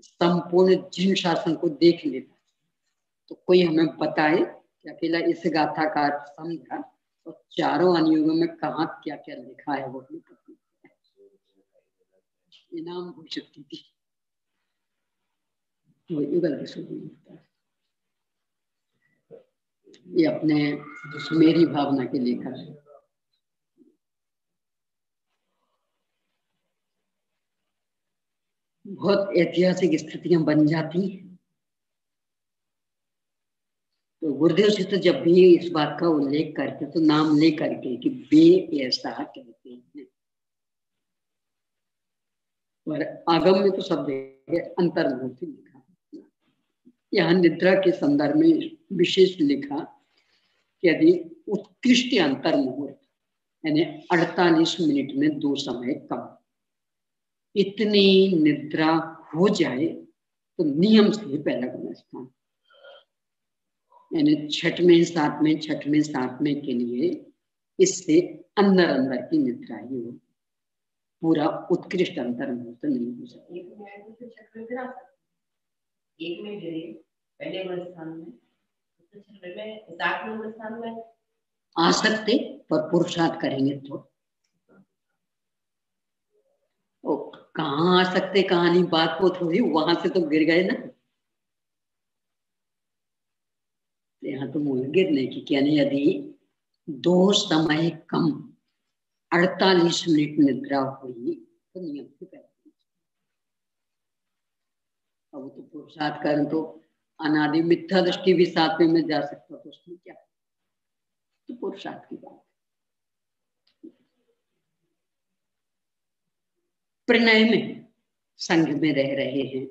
संपूर्ण जिन शासन को देख लेना। तो कोई हमें बताए कि अकेला इस गाथा का समझा तो चारों अनुयोगों में कहाँ क्या क्या लिखा है, वो इनाम घोषित की थी। वो युगल किशोर मुख्तार, ये अपने मेरी भावना के लेखा है। बहुत ऐतिहासिक स्थितियां बन जाती हैं। तो गुरुदेव से तो जब भी इस बात का उल्लेख करते तो नाम ले करके कि वे ऐसा कहते हैं, पर आगम में तो सब अंतर मुहूर्त लिखा। यहाँ निद्रा के संदर्भ में विशेष लिखा कि यदि उत्कृष्ट अंतर मुहूर्त यानी 48 मिनट में 2 समय कम, इतनी निद्रा हो जाए तो नियम से पहला गुणस्थान, यानी छठवें सातवें के लिए इससे अंदर अंदर की निद्रा ही हो, पूरा उत्कृष्ट अंतर मुहूर्त नहीं हो सकता। एक में गिरे पहले गुणस्थान में, सातवें गुणस्थान में आ सकते, पर पुरुषार्थ करेंगे तो कहाँ आ सकते, कहानी बात को थोड़ी, वहां से तो गिर गए ना। यहाँ तो मूल गिरने की क्या नहीं, यदि 2 समय कम 48 मिनट निद्रा हुई तो नियम से पहले, अब तो पुरुषार्थ करें तो अनादि मिथ्या दृष्टि भी सातवें में जा सकता, तो उसमें क्या, तो पुरुषार्थ की बात। प्रणय में संघ में रह रहे हैं,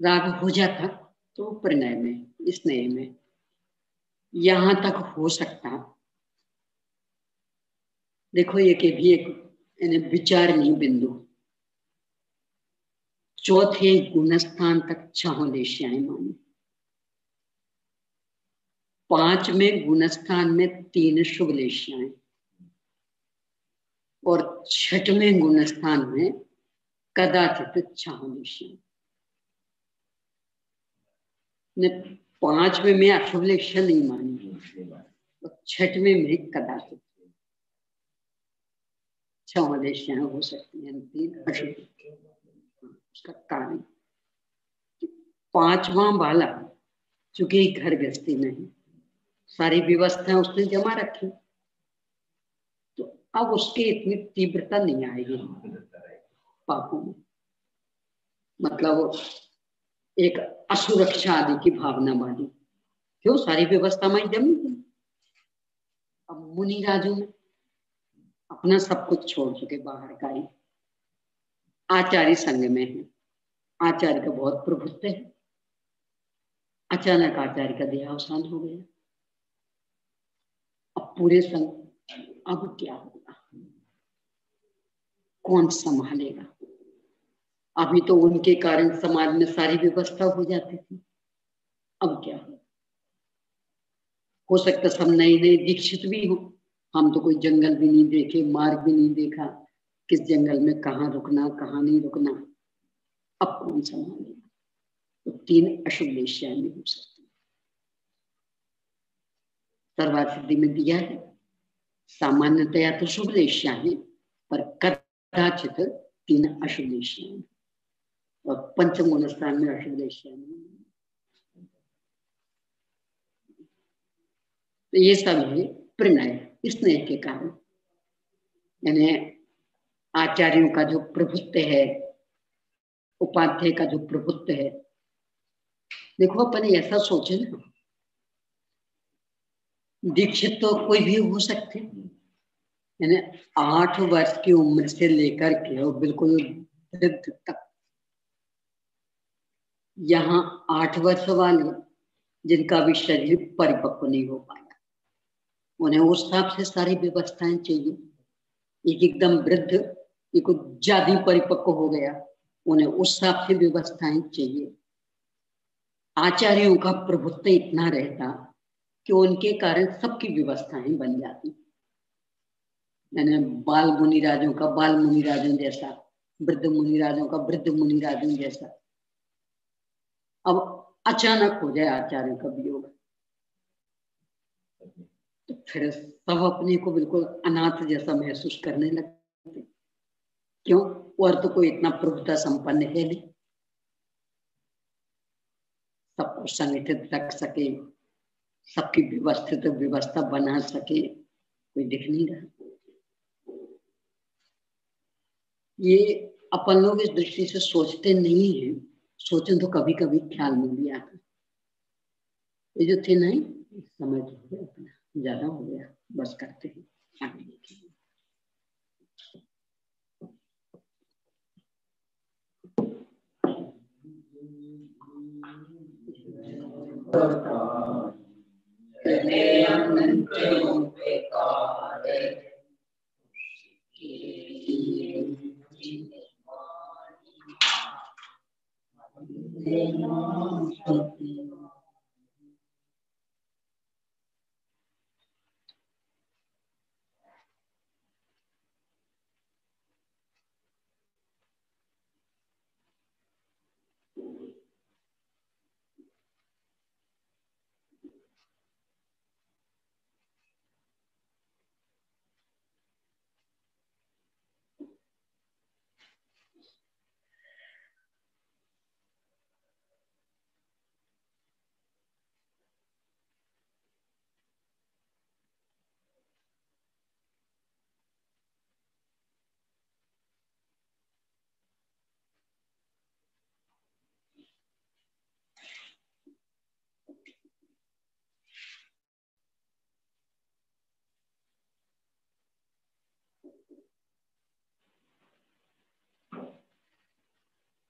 राग हो जाता तो प्रणय में, स्नेह में, यहां तक हो सकता। देखो ये कि भी एक विचारणीय बिंदु, चौथे गुणस्थान तक 6 लेश्याएं मानी, 5वें गुणस्थान में 3 शुभ लेश्याएं और 6वें गुणस्थान में कदाचित 6 लेश्याएं। 5वें में अशुभ लेश्या नहीं मानी और 6वें में कदाचित 6 लेश्याएं हो सकती हैं, 3 अशुभ। उसका कारण 5वां वाला चूंकि घर गृहस्थी में है, सारी व्यवस्थाएं उसने जमा रखी, तो अब उसकी इतनी तीव्रता नहीं आएगी पापों में, मतलब एक असुरक्षा आदि की भावना वाली, क्यों, सारी व्यवस्था में जमी थी। अब मुनि राजू में अपना सब कुछ छोड़ चुके, बाहर का ही आचार्य संग में है, आचार्य का बहुत प्रभुत्व है, अचानक आचार्य का देहावसान हो गया, अब पूरे संग, अब क्या होगा, कौन संभालेगा। अभी तो उनके कारण समाज में सारी व्यवस्था हो जाती थी, अब क्या हो सकता सब नए नए दीक्षित भी हो, हम तो कोई जंगल भी नहीं देखे, मार्ग भी नहीं देखा, किस जंगल में कहाँ रुकना कहाँ नहीं रुकना, अब कौन संभालेगा। तो 3 अशुभ लेश्याएं नहीं हो सकती। सर्वार्थ सिद्धि में दिया है सामान्यतया तो शुभ लेश्याएं, पर कदाचित 3 अशुभ लेश्याएं और 5वें गुणस्थान में अशुभ लेश्याएं। तो ये सब है प्रणय, स्नेह के कारण, यानी आचार्यों का जो प्रभुत्व है, उपाध्याय का जो प्रभुत्व है। देखो अपन ऐसा सोचे ना, दीक्षित तो कोई भी हो सकते, यानी 8 वर्ष की उम्र से लेकर के और बिल्कुल वृद्ध तक, यहाँ 8 वर्ष वाले जिनका भी शरीर परिपक्व नहीं हो पाया, उन्हें उस हिसाब से सारी व्यवस्थाएं चाहिए। एक एकदम वृद्ध, एक ज्यादा परिपक्व हो गया, उन्हें उस हिसाब से व्यवस्थाएं चाहिए। आचार्यों का प्रभुत्व इतना रहता कि उनके कारण सबकी व्यवस्थाएं बन जाती, यानी बाल मुनिराजों का बाल मुनिराजों जैसा, वृद्ध मुनिराजों का वृद्ध मुनिराजों जैसा। अब अचानक हो जाए आचार्यों का वियोग, तो फिर सब अपने को बिल्कुल अनाथ जैसा महसूस करने लगते, क्यों, और तो कोई इतना प्रभुता संपन्न है नहीं, सबको संगठित रख सके, सबकी व्यवस्थित व्यवस्था बना सके, कोई दिख नहीं रहा। ये अपन लोग इस दृष्टि से सोचते नहीं है, सोचें तो कभी कभी ख्याल में भी आता, ये जो थे नहीं, समय तो हो गया अपना, ज्यादा हो गया, बस करते हैं आगे देखेंगे। शांति।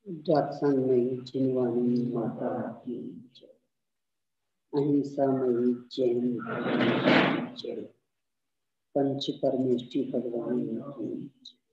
जात्सनमयी जिनवानी माता की जय। अहिंसामयी जैन धर्म की जय। पंच परमेष्टि भगवान की जय।